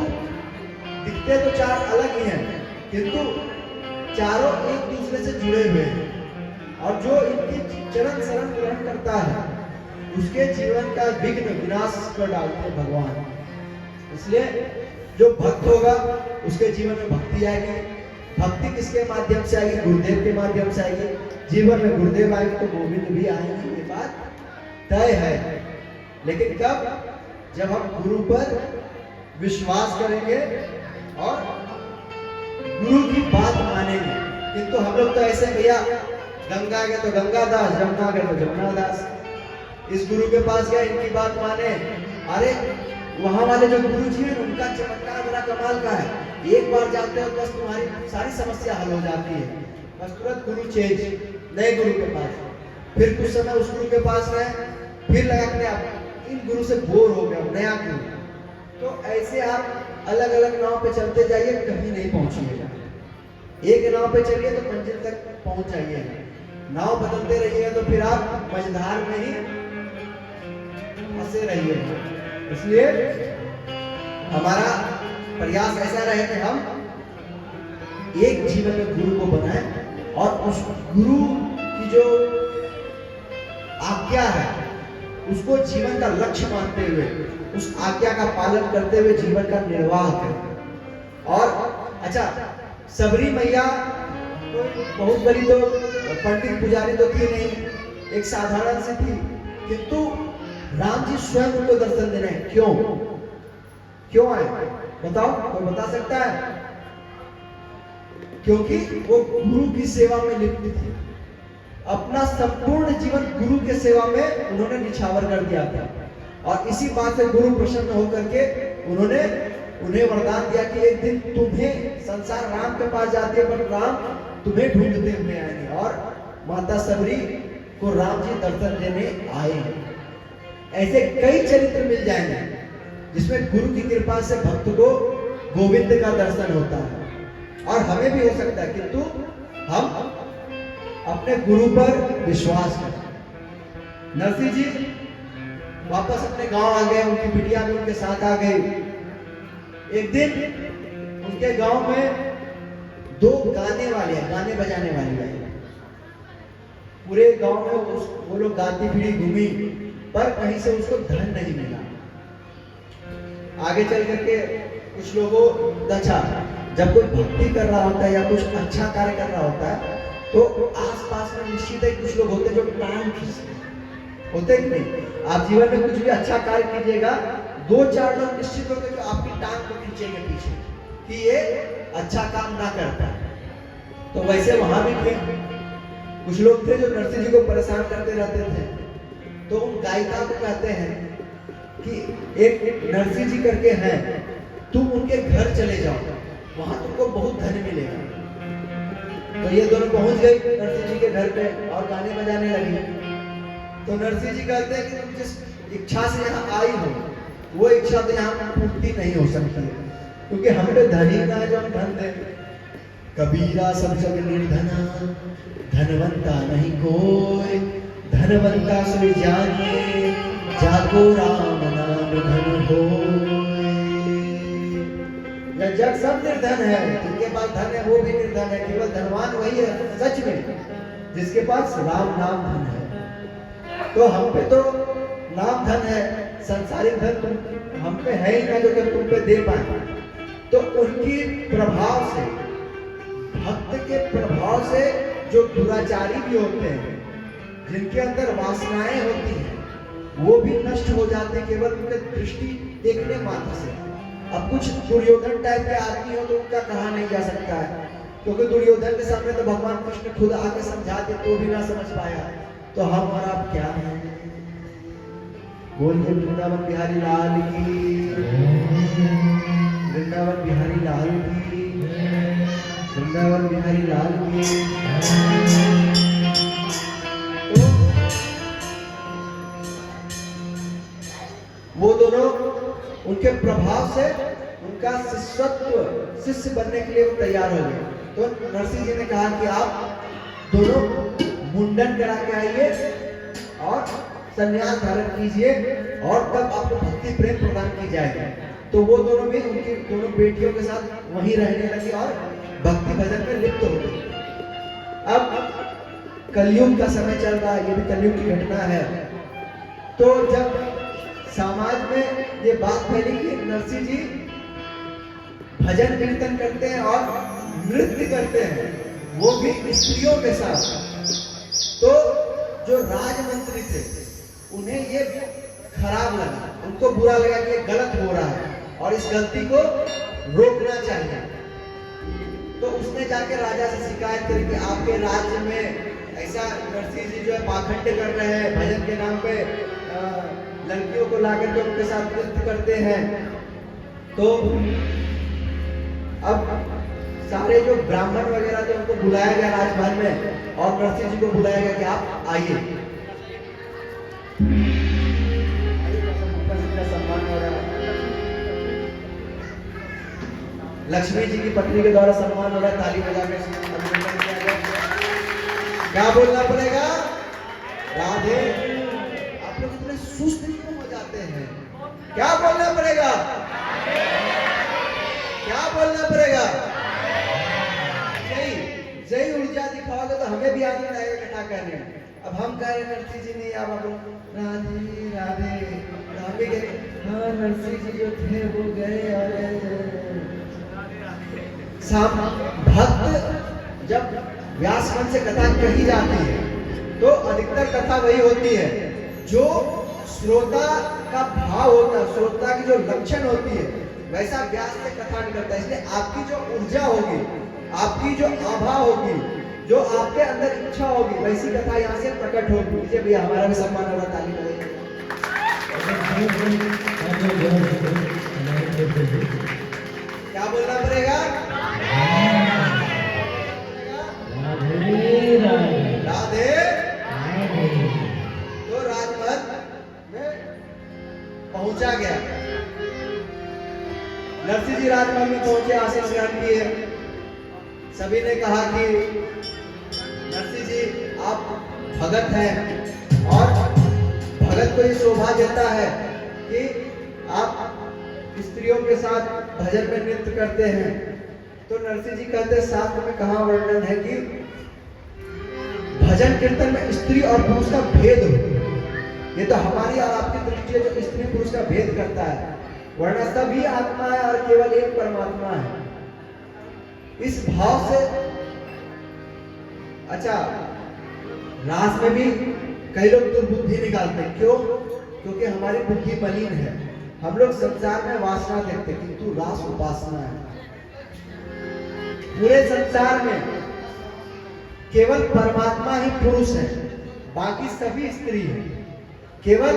दिखते तो चार अलग ही हैं, किंतु चारों एक दूसरे से जुड़े हुए हैं। और जो इनकी चरण शरण ग्रहण करता है उसके जीवन का विघ्न विनाश कर डालते हैं भगवान। इसलिए जो भक्त होगा उसके जीवन में भक्ति आएगी। भक्ति किसके माध्यम से आएगी? गुरुदेव के माध्यम से आएगी। जीवन में गुरुदेव आएंगे तो गोविंद भी आएंगे, ये बात तय है। लेकिन कब? जब हम गुरु पर विश्वास करेंगे और गुरु की बात मानेंगे। किंतु हम लोग तो ऐसे, भैया गंगा गए तो गंगादास, जमुना गए तो जमुनादास, इस गुरु के पास गए इनकी बात माने। अरे वहां वाले जो गुरु जी हैं उनका चमत्कार बड़ा कमाल का है, एक बार जाते हो बस तुम्हारी सारी समस्या हल हो जाती है। बस तुरंत गुरु चेंज, नए गुरु के पास, फिर कुछ समय उस गुरु के पास रहे, फिर लगा कि आप इन गुरु से बोर हो गया, नया गुरु। तो ऐसे आप अलग अलग नाव पे चलते जाइए, कहीं नहीं पहुंचिएगा। एक नाव पे चलिए तो मंजिल तक पहुंच जाइए, नाव बदलते रहिए तो फिर आप मझधार में ही फंसे रहिए। इसलिए हमारा प्रयास ऐसा रहे कि हम एक जीवन में गुरु को बनाएं और उस गुरु की जो आज्ञा है उसको जीवन का लक्ष्य मानते हुए, उस आज्ञा का पालन करते हुए जीवन का निर्वाह करें। और अच्छा, सबरी मैया बहुत बड़ी तो पंडित पुजारी तो थी नहीं, एक साधारण सी थी, किंतु राम जी स्वयं उनको दर्शन देने क्यों क्यों आए? बताओ, कोई बता सकता है? क्योंकि वो गुरु की सेवा में लिप्त थी। अपना संपूर्ण जीवन गुरु के सेवा में उन्होंने निछावर कर दिया था। और इसी बात से गुरु प्रसन्न होकर के उन्होंने उन्हें वरदान दिया कि एक दिन तुम्हें, संसार राम के पास जाती है पर राम तुम्हें ढूंढते हुए आएंगे। और माता सबरी को राम जी दर्शन देने आए। ऐसे कई चरित्र मिल जाएंगे जिसमें गुरु की कृपा से भक्त को गोविंद का दर्शन होता है। और हमें भी हो सकता है, किंतु हम अपने गुरु पर विश्वास करें। नरसिंह जी वापस अपने गांव आ गए, उनकी बिटिया भी उनके साथ आ गई। एक दिन उनके गांव में दो गाने वाले हैं, गाने बजाने वाले हैं। पूरे गांव में वो लोग गाती फिरी घूमी, पर कहीं से उसको धन नहीं मिला। आगे चल करके कुछ लोगों अच्छा, जब कोई भक्ति कर रहा होता है या कुछ अच्छा कार्य कर रहा होता है तो आसपास में निश्चित है कुछ लोग होते हैं जो टांग खींचते होते कि नहीं। आप जीवन में कुछ भी अच्छा कार्य कीजिएगा, दो चार लोग निश्चित होंगे जो आपकी टांग को खींचेंगे पीछे कि ये अच्छा काम ना करता। तो वैसे वहां भी थे कुछ लोग थे जो नरसिंह जी को परेशान करते रहते थे। तो उन गायिका को कहते हैं कि एक नरसिंह जी करके हैं, तुम उनके घर चले जाओ, वहां तुमको बहुत धन मिलेगा। तो ये दोनों पहुंच गए नरसिंह जी के घर पे और गाने बजाने लगे। तो नरसिंह जी कहते हैं कि तुम जिस इच्छा से यहाँ आई हो वो इच्छा तो यहाँ पूर्ति नहीं हो सकती है, क्योंकि हम पे धन ही ना है जो हम धन दें। कबीरा सब जग निर्धना, धनवंता नहीं कोई, धनवंता सोई जानिए, जाको राम नाम धन होय। यह जग सब निर्धन है, जिनके पास धन है वो भी निर्धन है, केवल धनवान वही है सच में जिसके पास राम नाम धन है। तो हम पे तो नाम धन है, संसारिक धन हम पे है ही ना जो तुम पे दे पाए। तो उनकी प्रभाव से, भक्त के प्रभाव से जो दुराचारी भी होते हैं, जिनके अंदर वासनाएं होती हैं, वो भी नष्ट हो जाते केवल उनके दृष्टि देखने मात्र से। अब कुछ दुर्योधन टाइप के आदमी हो तो उनका कहा नहीं जा सकता है, क्योंकि दुर्योधन के सामने तो भगवान कृष्ण खुद आके समझाते तो भी ना समझ पाया। तो हम और आप क्या हैं? बोलिए वृंदावन बिहारी लाल की, वृंदावन बिहारी लाल की, वृंदावन बिहारी लाल की। तो वो दोनों उनके प्रभाव से उनका शिष्य बनने के लिए वो तैयार हो गए। तो नरसिंह जी ने कहा कि आप दोनों मुंडन करा के आइए और संन्यास धारण कीजिए और तब आपको भक्ति प्रेम प्रदान की जाएगी। तो वो दोनों भी उनकी दोनों बेटियों के साथ वहीं रहने लगी और भक्ति भजन में लिप्त हो गई। अब कलयुग का समय चल रहा है, ये भी कलयुग की घटना है। तो जब समाज में ये बात फैली कि नरसिंह जी भजन कीर्तन करते हैं और नृत्य करते हैं, वो भी स्त्रियों के साथ, तो जो राजमंत्री थे उन्हें ये खराब लगा, उनको बुरा लगा कि ये गलत हो रहा है और इस गलती को रोकना चाहिए। तो उसने जाके राजा से शिकायत करी कि आपके राज्य में ऐसा नरसिंह जी जो है पाखंड कर रहे हैं, भजन के नाम पे लड़कियों को लाकर के उनके साथ नृत्य करते हैं। तो अब सारे जो ब्राह्मण वगैरह थे उनको बुलाया गया राजभवन में और नरसिंह जी को बुलाया गया कि आप आइए। सम्मान हो रहा है, लक्ष्मी जी की पत्नी के द्वारा सम्मान हो रहा है, ताली बजा के अभिनंदन किया गया। क्या बोलना पड़ेगा? राधे। आप लोग इतने सुस्त क्यों हो जाते हैं? क्या बोलना पड़ेगा? क्या बोलना पड़ेगा? जय ऊर्जा दिखाओगे तो हमें भी आनंद आएगा कथा करने में। अब हम कह रहे नरसिंह जी नहीं, आप राधे राधे, हम भी कह रहे हाँ नरसिंह जी जो थे वो गए। भक्त जब व्यासमंच से कथा कही जाती है तो अधिकतर कथा वही होती है जो श्रोता का भाव होता है, श्रोता की जो लक्षण होती है वैसा व्यास से कथा निकलता है। इसलिए आपकी जो ऊर्जा होगी, आपकी जो आभा होगी, जो आपके अंदर इच्छा होगी, वैसी कथा यहाँ से प्रकट होगी। इसे भैया हमारा भी सम्मान हो रहा, ताली बजाइए। क्या बोलना पड़ेगा? राधे। तो राजमहल में पहुंचा गया, नरसिंह जी राजमहल में पहुंचे, आसन ग्रहण किए। सभी ने कहा कि नरसिंह जी आप भगत हैं और भगत को ये शोभा देता है कि आप स्त्रियों के साथ भजन में नृत्य करते हैं। तो नरसिंह जी कहते हैं शास्त्र में कहाँ वर्णन है कि भजन कीर्तन में स्त्री और पुरुष का भेद हो। ये तो हमारी और आपकी दृष्टि है जो स्त्री पुरुष का भेद करता है, वरना सभी आत्मा है और केवल एक परमात्मा है। इस भाव से अच्छा, रास में भी कई लोग दुर्बुद्धि निकालते हैं। क्यों? क्योंकि हमारी बुद्धि मलिन है। हम लोग संसार में वासना देखते, किंतु रास उपासना है। पूरे संसार में केवल परमात्मा ही पुरुष है, बाकी सभी स्त्री है। केवल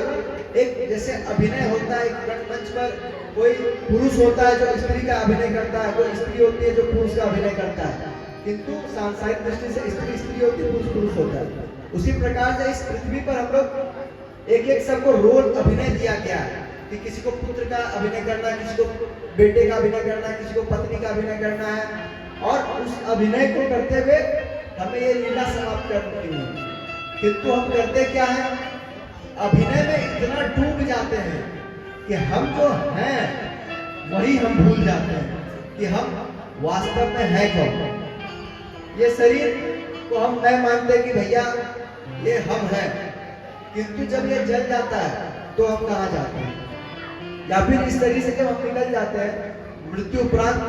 एक जैसे अभिनय होता है, एक रंगमंच पर कोई पुरुष होता है जो स्त्री का अभिनय करता है, कोई स्त्री होती है जो पुरुष का अभिनय करता है, किंतु सांसारिक दृष्टि से स्त्री स्त्री होती है, पुरुष पुरुष होता है। उसी प्रकार से इस पृथ्वी पर हम लोग एक एक सबको रोल अभिनय दिया गया है कि किसी को पुत्र का अभिनय करना है, किसी को बेटे का अभिनय करना है, किसी को पत्नी का अभिनय करना है। और उस अभिनय को करते हुए हमें ये लीला समाप्त करनी है, किंतु हम करते क्या है, अभिनय में इतना डूब जाते हैं कि हम जो हैं वही हम भूल जाते हैं कि हम वास्तव में है कौन। ये शरीर को हम मैं मानते कि भैया ये हम हैं, किंतु जब ये जल जाता है तो हम कहाँ जाते हैं, या फिर इस शरीर से जब हम निकल जाते हैं, मृत्यु उपरांत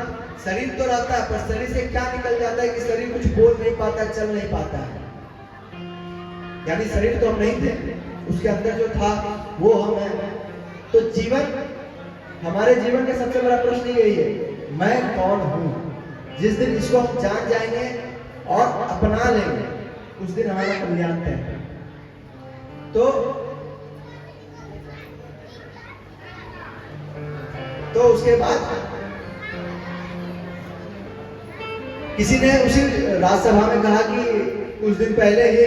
शरीर तो रहता है, पर शरीर से क्या निकल जाता है कि शरीर कुछ बोल नहीं पाता, चल नहीं पाता है। यानी शरीर तो हम नहीं थे, उसके अंदर जो था वो हम हैं। तो जीवन, हमारे जीवन का सबसे बड़ा प्रश्न यही है, मैं कौन हूं। जिस दिन इसको हम जान जाएंगे और अपना लेंगे, उस दिन हमारा कल्याण है। तो उसके बाद किसी ने उसी राज्यसभा में कहा कि कुछ दिन पहले ही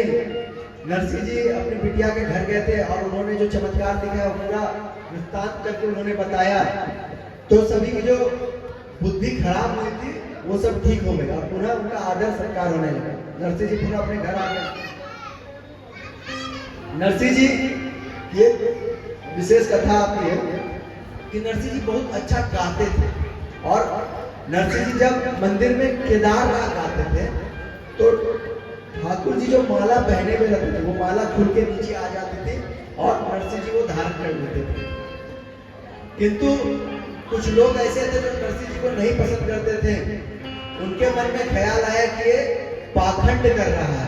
नरसिंह जी अपनी बिटिया के घर गए थे और उन्होंने जो चमत्कार दिखाया वो पूरा वृत्तांत करके उन्होंने बताया, तो सभी की जो बुद्धि खराब हुई थी वो सब ठीक हो गई और पुनः उनका आदर सत्कार होने लगा। नरसिंह जी पुनः अपने घर आ गए। नरसिंह जी ये विशेष कथा आती है कि नरसिंह जी बहुत अच्छा गाते थे, और नरसिंह जी जब मंदिर में केदार राग गाते थे तो ठाकुर जी जो माला पहने हुए रहते थे वो माला खुल के नीचे आ जाती थी और नरसिंह जी वो धारण कर लेते थे। किंतु कुछ लोग ऐसे थे जो नरसिंह जी को नहीं पसंद करते थे। उनके मन में ख्याल आया कि ये पाखंड कर रहा है,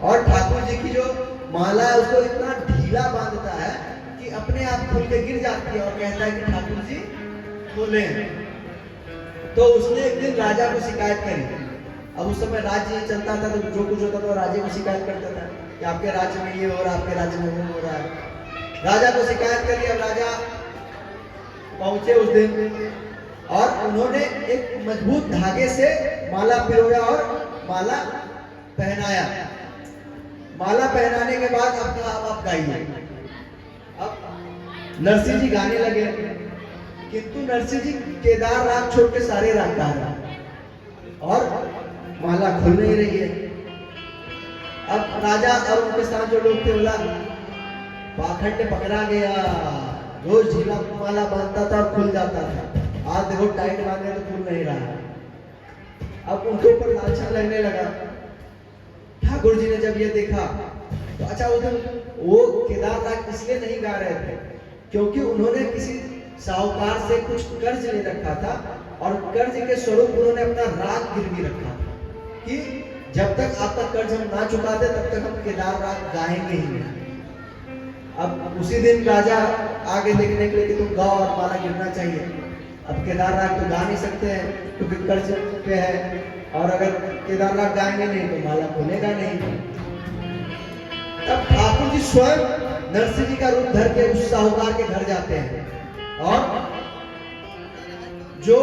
और ठाकुर जी की जो माला है उसको इतना ढीला बांधता है कि अपने आप खुल के गिर जाती है, और कहता है कि ठाकुर जी खोले। तो उसने एक दिन राजा को शिकायत करी। अब उस समय राज्य ही चलता था, तो जो कुछ होता था राजा को शिकायत करता था कि आपके राज्य में ये हो रहा है, आपके राज्य में वो हो रहा है। राजा को शिकायत करी। अब राजा पहुंचे उस दिन और उन्होंने एक मजबूत धागे से माला पिरोया और माला पहनाया। माला पहनाने के बाद अब कहा अब आप गाइए। अब नरसिंह जी गाने लगे, किंतु नरसिंह जी केदार राग छोड़ के सारे राग गा रहे हैं और माला खुल नहीं रही है। अब राजा और उनके साथ जो लोग थे बोला पाखंड पकड़ा गया, रोज ढीला माला बांधता था और खुल जाता था, आज देखो टाइट बांधे तो खुल नहीं रहा। अब उनके ऊपर लालचा लगने लगा। ठाकुर जी ने जब ये देखा तो अच्छा उधर वो केदार राग इसलिए नहीं गा रहे थे क्योंकि उन्होंने किसी साहूकार से कुछ कर्ज ले रखा था, और कर्ज के स्वरूप उन्होंने अपना राग गिरवी रखा था कि जब तक आपका कर्ज हम ना चुकाते तब तक हम केदार राग गाएंगे ही नहीं। अब उसी दिन राजा आगे देखने के लिए कि तुम गाओ और माला गिरना चाहिए। अब केदार राग तो गा नहीं सकते हैं क्योंकि कर्ज पे है, और अगर केदार राग गाएंगे नहीं तो माला खुलेगा नहीं। तब ठाकुर जी स्वयं नरसिंह जी का रूप धर के उस साहूकार के घर जाते हैं और जो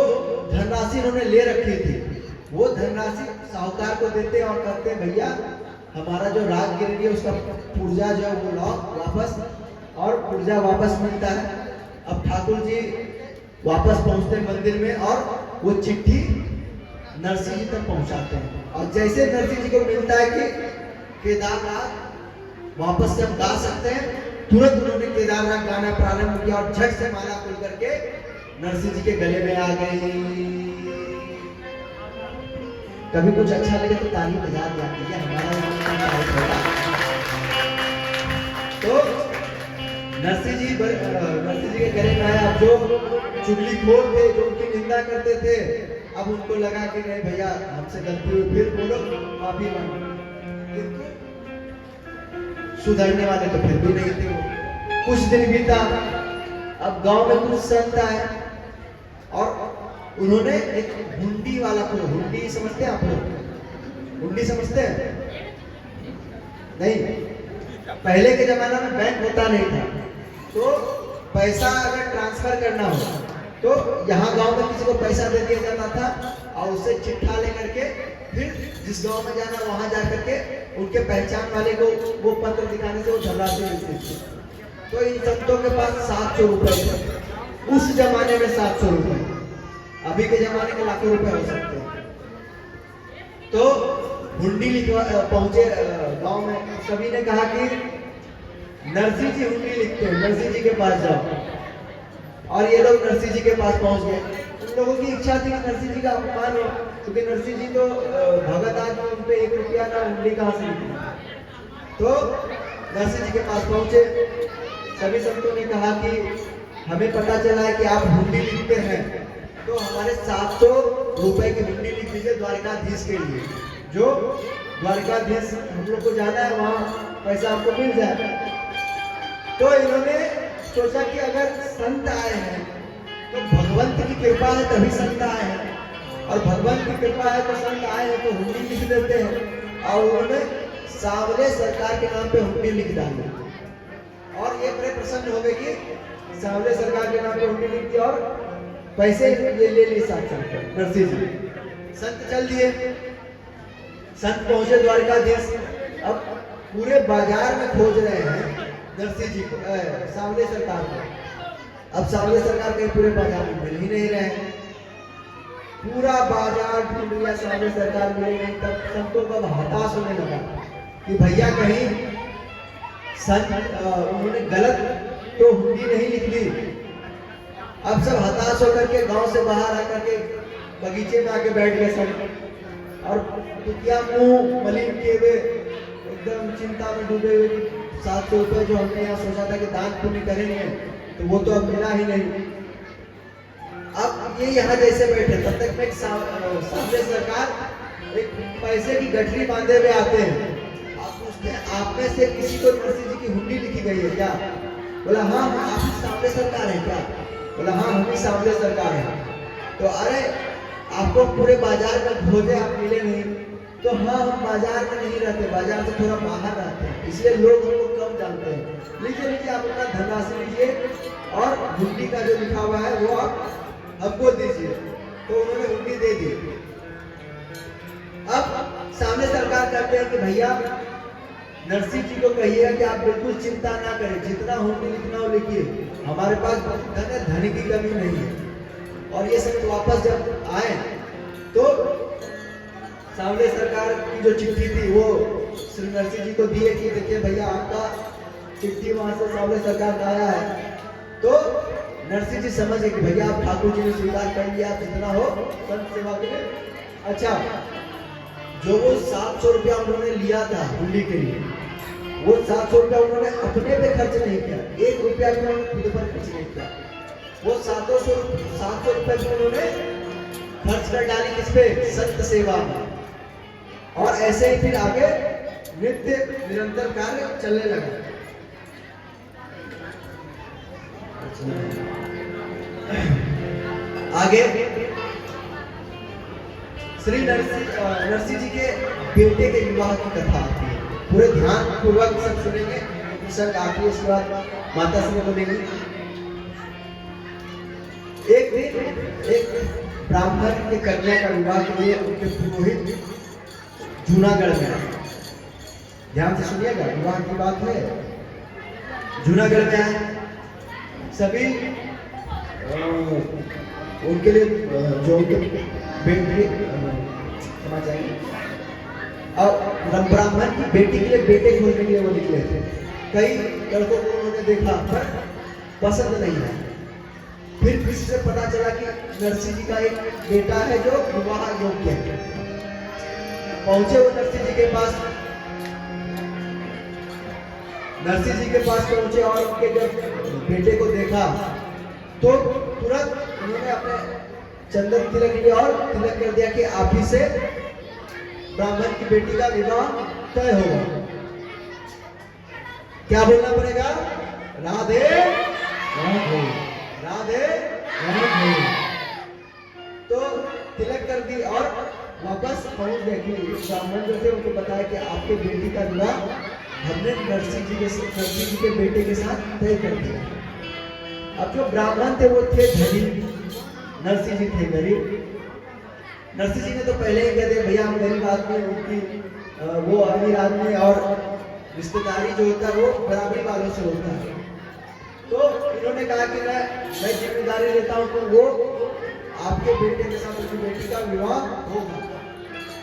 धनराशि उन्होंने ले रखी थी वो धनराशि साहूकार को देते और कहते हैं भैया हमारा जो राग गिर गया उसका पुर्जा जो है वो लाओ वापस, और पुर्जा वापस मिलता है। अब ठाकुर जी वापस पहुंचते हैं मंदिर में और वो चिट्ठी नरसिंह जी तक पहुंचाते हैं, और जैसे नरसिंह जी को मिलता है कि केदार राग वापस से हम गा सकते हैं, तुरंत उन्होंने केदार राग गाना प्रारंभ किया और झट से माला खुल करके नरसिंह जी के गले में आ गई। कभी कुछ अच्छा लगे तो ताली बजा दिया कीजिए, हमारा यहाँ होगा। तो नरसिंह जी के घरे में आए। अब जो चुगलीखोर थे, जो उनकी निंदा करते थे, अब उनको लगा कि नहीं भैया हमसे गलती हुई, फिर बोलो माफी मांगो। किंतु सुधरने वाले तो फिर भी नहीं थे वो। कुछ दिन बीता, अब गांव में कुछ संत आए और उन्होंने एक हुंडी वाला को, हुंडी समझते हैं आप लोग? हुंडी समझते हैं? नहीं, पहले के जमाना में बैंक होता नहीं था, तो पैसा अगर ट्रांसफर करना हो तो यहाँ गांव में किसी को पैसा दे दिया जाता था और उससे चिट्ठा लेकर के फिर जिस गांव में जाना वहां जाकर के उनके पहचान वाले को वो पत्र दिखाने से वो धनराशि मिलती थी। तो इन संतों के पास 700 रुपए थे उस जमाने में। 700 रुपए अभी के जमाने में लाखों रुपए हो सकते हैं। तो हुंडी लिखवा पहुंचे गांव में। सभी ने कहा कि नरसिंह जी हुंडी लिखते हैं, नरसिंह जी के पास जाओ। और ये लोग नरसिंह जी के पास पहुंच गए। उन लोगों की इच्छा थी कि नरसिंह जी का अपमान हो, क्योंकि नरसिंह जी तो भगत आदमी, उन पे 1 रुपया ना हुंडी कहां से निकली। तो नरसिंह जी के पास पहुंचे। सभी संतों ने कहा कि हमें पता चला है कि आप हुंडी लिखते हैं, तो हमारे 700 रुपए की हुंडी लिख दीजिए द्वारकाधीश के लिए। जो द्वारकाधीश हम लोग को जाना है, वहाँ पैसा आपको मिल जाएगा। तो इन्होंने सोचा कि अगर संत आए हैं तो भगवंत की कृपा है तभी संत आए हैं, और भगवंत की कृपा है तो संत आए हैं, तो हुंडी लिख देते हैं। और उन्होंने सांवले सरकार के नाम पे हुंडी लिख डाली। और ये बड़े प्रसन्न हो गए कि सांवले सरकार के नाम पे हुंडी लिख दी और पैसे ये ले लिए 700 रुपए नरसिंह जी। संत चल दिए। संत पहुंचे द्वारकाधीश। अब पूरे बाजार में खोज रहे हैं नरसिंह जी को, सांवले सरकार को। अब सांवले सरकार कहीं पूरे बाजार में मिल ही नहीं रहे। पूरा बाजार ढूंढ लिया, सांवले सरकार मिले नहीं। तब संतों को हताश होने लगा कि भैया कहीं संत उन्होंने गलत तो हुंडी नहीं लिख दी। अब सब हताश होकर के गांव से बाहर आकर के बगीचे में आके बैठ गए सब, और क्या मुंह मलिन किए हुए, एकदम चिंता में डूबे हुए। 700 रुपए जो हमने यहाँ सोचा था कि दान पुण्य करेंगे, तो वो तो अब मिला ही नहीं। अब ये यहाँ जैसे बैठे, तब तक में सांवले सरकार एक पैसे की गठरी बांधे हुए आते हैं। आप पूछते हैं आप में से किसी को नरसिंह जी की हुंडी लिखी गई है क्या? बोला हाँ, आप सांवले सरकार है क्या? बोला हाँ, हम ही सांवले सरकार है। तो अरे आपको पूरे बाजार में खोजे, आप मिले नहीं। तो हाँ, हम बाजार में नहीं रहते, बाजार से थोड़ा बाहर रहते हैं, इसलिए लोग हमको कम जानते हैं। लीजिए लीजिए, आप अपना धनराशि लीजिए और हुंडी का जो लिखा हुआ है वो आप हमको दीजिए। तो उन्होंने हुंडी दे दी। अब सामने सरकार कहते हैं कि भैया नरसिंह जी को कहिएगा कि आप बिल्कुल चिंता ना करें, जितना हुंडी लिखना हो लिखिए, हमारे पास धन है, धन की कमी नहीं है। और ये सब वापस जब आए तो सांवले सरकार की जो चिट्ठी थी वो श्री नरसिंह जी को दिए कि देखिए भैया आपका चिट्ठी वहां से सांवले सरकार का आया है। तो नरसिंह जी समझ गए कि भैया आप ठाकुर जी ने स्वीकार कर लिया, आप जितना हो संत सेवा के लिए। अच्छा, जो वो 700 रुपया उन्होंने लिया था हुंडी के लिए, वो 700 रुपया उन्होंने अपने पे खर्च नहीं किया, 1 रुपया भी उन्होंने खुद पर खर्च नहीं किया। वो 700 रुपए भी उन्होंने खर्च कर डाली किस पे? संत सेवा में। और ऐसे ही फिर आगे नित्य निरंतर कार्य चलने लगा। आगे श्री नरसिंह जी के बेटे के विवाह की कथा आती है। पूरे ध्यान पूर्वक सब सुनेंगे, सर आती है, इसके बाद माता श्री बोलेंगी। एक दिन एक ब्राह्मण के कन्या का विवाह के लिए उनके पुरोहित जूनागढ़ में आए। ध्यान से सुनिएगा, विवाह की बात है। जूनागढ़ में आए, सभी उनके लिए जो उनके बेटे क्षमा चाहिए, और ब्राह्मण की बेटी के लिए बेटे खोजने के लिए वो निकले थे। कई लड़कों को उन्होंने देखा पर पसंद नहीं आया। फिर किसी से पता चला कि नरसिंह जी का एक बेटा है जो विवाह योग्य है। पहुंचे वो नरसिंह जी के पास। नरसिंह जी के पास पहुंचे और उनके जब बेटे को देखा तो तुरंत उन्होंने अपने चंदन तिलक लिया और तिलक कर दिया कि आप ही से ब्राह्मण की बेटी का विवाह तय होगा। क्या बोलना पड़ेगा? राधे राधे राधे। राधे। तो तिलक कर दी और वापस पहुंच गए कि ब्राह्मण जो थे उनको बताया कि आपके बेटी का विवाह हमने नरसिंह जी के बेटे के साथ तय कर दिया। अब जो ब्राह्मण थे वो थे धनी, नरसिंह जी थे गरीब। नरसिंह जी ने तो पहले ही कह दिया भैया हम गरीब आदमी, उनकी वो अमीर आदमी और रिश्तेदारी जो होता है वो बराबरी वालों से होता है। तो इन्होंने कहा कि मैं जिम्मेदारी लेता हूँ, तो वो आपके बेटे के साथ उनकी बेटी का विवाह होगा।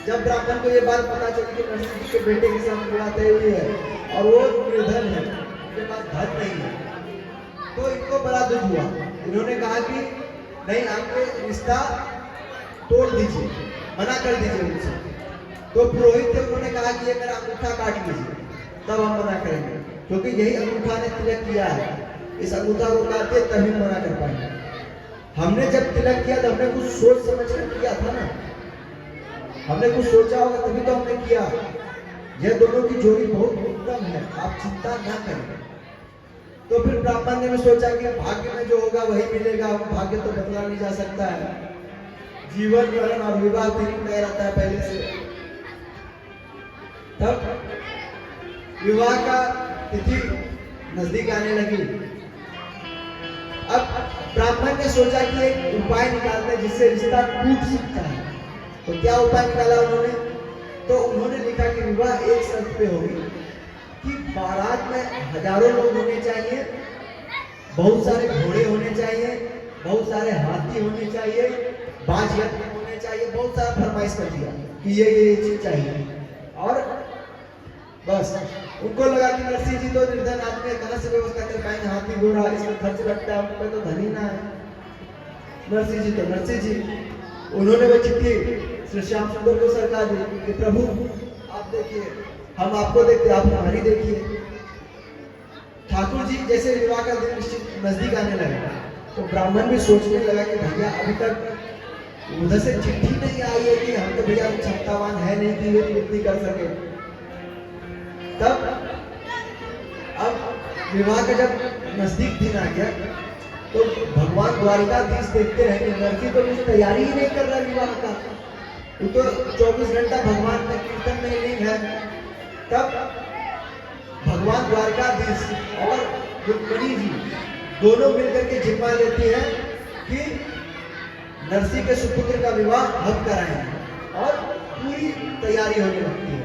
जब ब्राह्मण को ये बात पता चली कि नरसिंह जी के बेटे के साथ विवाह तय हुई है और वो निर्धन है, उनके पास धन नहीं है, तो इनको बड़ा दुख हुआ। इन्होंने कहा कि नहीं, आपके रिश्ता तोड़ दीजिए, मना कर दीजिए उनसे। तो पुरोहित थे, उन्होंने कहा कि ये मेरा अंगूठा काट लीजिए, तब हम मना करेंगे, क्योंकि यही अंगूठा ने तिलक किया है, इस अंगूठा को काटे तभी मना कर पाएंगे। हमने जब तिलक किया तो हमने कुछ सोच समझ कर किया था ना, हमने कुछ सोचा होगा तभी तो हमने किया। यह दोनों की जोड़ी बहुत उत्तम है, आप चिंता ना करें। तो फिर ब्राह्मण ने भी सोचा कि भाग्य में जो होगा वही मिलेगा, भाग्य तो बदला नहीं जा सकता है, जीवन मरण और विवाह तीनों तय रहता है पहले से। तब विवाह का तिथि नजदीक आने लगी। अब ब्राह्मण ने सोचा कि एक उपाय निकालते हैं जिससे रिश्ता टूट सकता है। तो क्या उपाय निकाला उन्होंने? तो उन्होंने लिखा कि विवाह एक शर्त पे होगी कि बारात में हजारों लोग होने चाहिए, बहुत सारे घोड़े होने चाहिए, बहुत सारे हाथी होने चाहिए, बाज यंत्र होने चाहिए, बहुत सारा फरमाइश कर दिया कि ये चीज चाहिए। और बस उनको लगा कि नरसिंह जी तो निर्धन आदमी है, कहां से व्यवस्था कर पाएंगे, हाथी घोड़ा इसमें खर्च लगता है, उनको तो धनी ना है। नरसिंह जी तो नरसिंह जी, उन्होंने वो चिट्ठी श्री श्याम सुंदर को सरकार दी कि प्रभु आप देखिए, हम आपको देखते, आप हमारी देखिए। ठाकुर जी जैसे विवाह का दिन निश्चित नजदीक आने लगा तो ब्राह्मण भी सोचने लगा कि भैया अभी तक उधर से चिट्ठी नहीं आई है कि हम तो भैया क्षमतावान है नहीं कि ये पूर्ति कर सके। तब अब विवाह का जब नजदीक दिन आ गया तो भगवान द्वारिकाधीश देखते हैं कि नरसिंह तो कुछ तैयारी ही नहीं कर रहा विवाह का, वो तो 24 घंटा भगवान में कीर्तन में लीन है। तब भगवान द्वारकाधीश और रुक्मिणी जी दोनों मिलकर के जिम्मा लेती हैं कि नरसिंह के सुपुत्र का विवाह हम कराएंगे और पूरी तैयारी होने लगती है।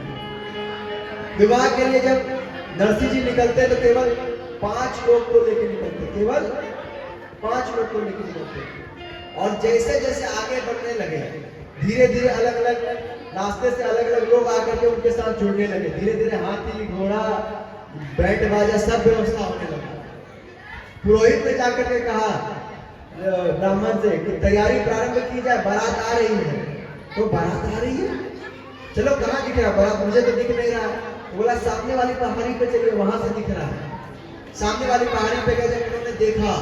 विवाह के लिए जब नरसिंह जी निकलते हैं तो केवल 5 लोग को लेकर निकलते, केवल 5 लोग को लेकर निकलते। और जैसे जैसे आगे बढ़ने लगे धीरे धीरे अलग अलग रास्ते से अलग अलग लोग आकर के उनके साथ जुड़ने लगे। धीरे धीरे हाथी घोड़ा बैंड बाजा सब व्यवस्था होने लगा। पुरोहित ने जाकर के कहा ब्राह्मण से कि तैयारी प्रारंभ की जाए, बारात आ रही है। तो बारात आ रही है, चलो कहाँ दिख रहा है बारात? मुझे तो दिख नहीं रहा। बोला सामने वाली पहाड़ी पे चलिए, वहां से दिख रहा है। सामने वाली पहाड़ी पे गए, जब उन्होंने देखा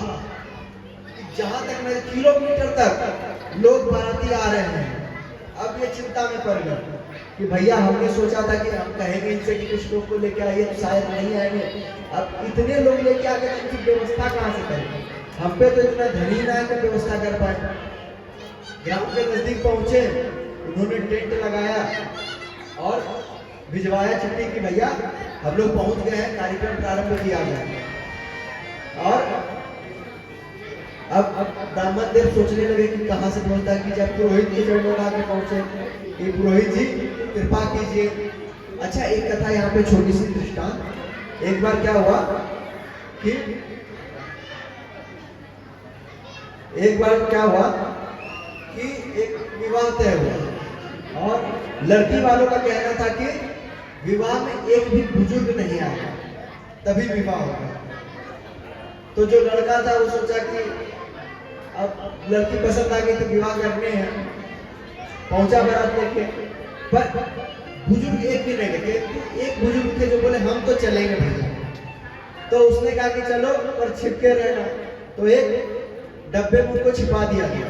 कि जहां तक मेरे किलोमीटर तक लोग बाराती आ रहे हैं, अब ये चिंता में पड़ गए कि भैया हमने सोचा था कि हम कहेंगे इनसे कि कुछ लोग को लेके आइए तो शायद नहीं आएंगे, अब इतने लोग लेके आके उनकी व्यवस्था कहाँ से करेंगे? हम पे तो इतना धनी ना है कि व्यवस्था कर पाए। ग्राम के नजदीक पहुंचे, उन्होंने टेंट लगाया और भिजवाया चिट्ठी कि भैया हम लोग पहुंच गए हैं, कार्यक्रम प्रारंभ किया जाए। और अब ब्राह्मण देव सोचने लगे कि कहां से पहुंचता कि जब पुरोहित के चरणों में आके पहुंचे कि पुरोहित जी कृपा कीजिए। अच्छा, एक कथा यहाँ पे छोटी सी दृष्टांत। एक बार क्या हुआ कि एक विवाह तय हुआ और लड़की वालों का कहना था कि विवाह में एक भी बुजुर्ग नहीं आया तभी विवाह होगा। तो जो लड़का था वो सोचा कि अब लड़की पसंद आ गई तो विवाह करने हैं, पहुंचा बारात लेके। पर बुजुर्ग एक भी नहीं लगे, एक बुजुर्ग थे जो बोले हम तो चलेंगे भैया। तो उसने कहा कि चलो पर छिपके रहना, तो एक डब्बे में उनको छिपा दिया गया।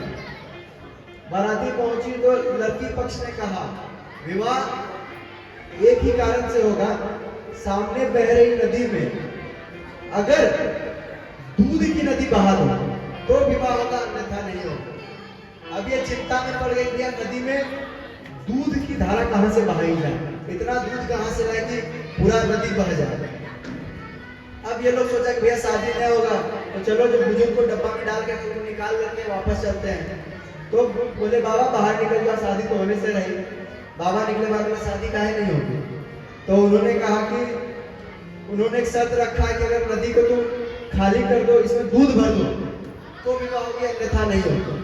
बाराती पहुंची तो लड़की पक्ष ने कहा विवाह एक ही कारण से होगा, सामने बह रही नदी में अगर दूध की नदी बहा दो तो विवाह होगा, अन्यथा नहीं होगा। अब ये चिंता में पड़ गई कि नदी में दूध की धारा कहां से बहाई जाए, इतना दूध कहां से लाए कि पूरा नदी बह जाए। अब ये लोग सोचा कि भैया शादी नहीं होगा, तो चलो जो बुजुर्ग को डब्बा में डाल के उनको निकाल करके वापस चलते हैं। तो बोले बाबा बाहर निकल जाओ, शादी तो होने से रही। बाबा निकले, बाद में शादी काहे नहीं होगी। तो उन्होंने कहा कि उन्होंने एक शर्त रखा है कि अगर नदी को तुम खाली कर दो, इसमें दूध भर दो तो विवाह होगी, अन्यथा नहीं होगा।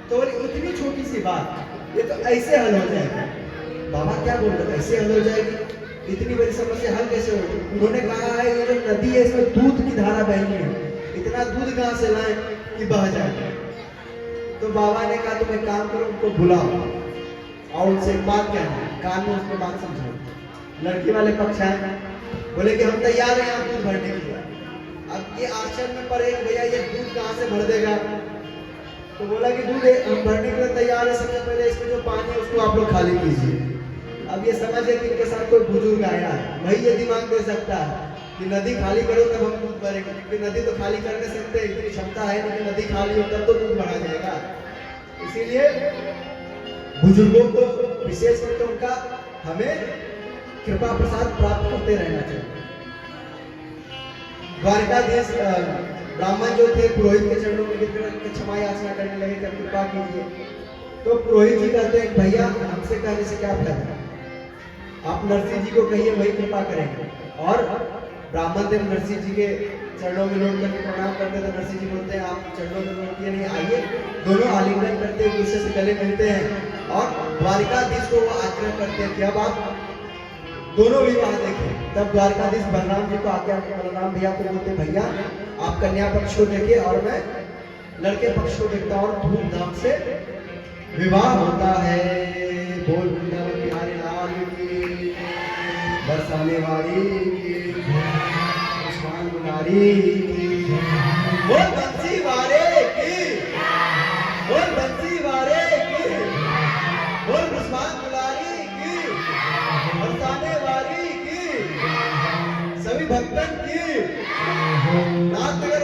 तो बोले इतनी छोटी सी बात, ये तो ऐसे हल हो जाएगा। बाबा क्या बोल रहे, ऐसे हल हो जाएगी, इतनी बड़ी समस्या हल कैसे होगी। उन्होंने कहा है ये जो नदी है इसमें दूध की धारा बहनी है, इतना दूध कहां से लाए कि बह जाए। तो बाबा ने कहा तुम एक काम करो, उनको बुलाओ और उनसे एक बात कहना, कान में उसको बात समझाओ। लड़की वाले पक्ष आए, बोले कि हम तैयार हैं यहाँ दूध भरने के लिए। अब ये आश्चर्य में पड़े भैया ये दूध कहाँ से भर देगा। तो बोला कि दूध हम भरने के लिए तैयार है, सबसे पहले इसमें जो पानी है उसको आप लोग खाली कीजिए। अब ये समझे कि इनके साथ कोई बुजुर्ग आया है, वही ये दिमाग दे सकता है कि नदी खाली करो तब हम दूध भरेंगे, क्योंकि नदी तो खाली कर नहीं सकते, इतनी क्षमता है नहीं कि नदी खाली हो तब तो दूध भरा जाएगा। इसीलिए बुजुर्गों को विशेष करके उनका हमें कृपा प्रसाद प्राप्त करते रहना चाहिए। द्वारकाधीश ब्राह्मण जो थे पुरोहित के चरणों में गिर कर क्षमा याचना करने लगे कि कृपा कीजिए। तो पुरोहित जी कहते हैं भैया हमसे कहने से क्या फायदा, आप नरसिंह जी को कहिए वही कृपा करेंगे। और ब्राह्मण देव नरसिंह जी के चरणों में लौट करके प्रणाम करते थे। नरसिंह जी बोलते हैं आप चरणों में लौट के नहीं आइए, दोनों आलिंगन करते एक दूसरे से गले मिलते हैं और द्वारकाधीश को वो आग्रह करते हैं कि अब आप दोनों विवाह देखें। तब द्वारकाधीश बलराम जी को आज्ञा, बलराम भैया को बोलते भैया आप कन्या पक्ष को देखिए और मैं लड़के पक्ष को देखता हूँ, और धूमधाम से विवाह होता है। बोल वृंदावन बिहारी लाल की, बरसाने वाली की, उस्मान गुनारी की, बोल बंसी वाले की, बोल बंसी वाले की, बोल उस्मान गुनारी की, बरसाने वाली की, सभी भक्तन की, नाथ नगर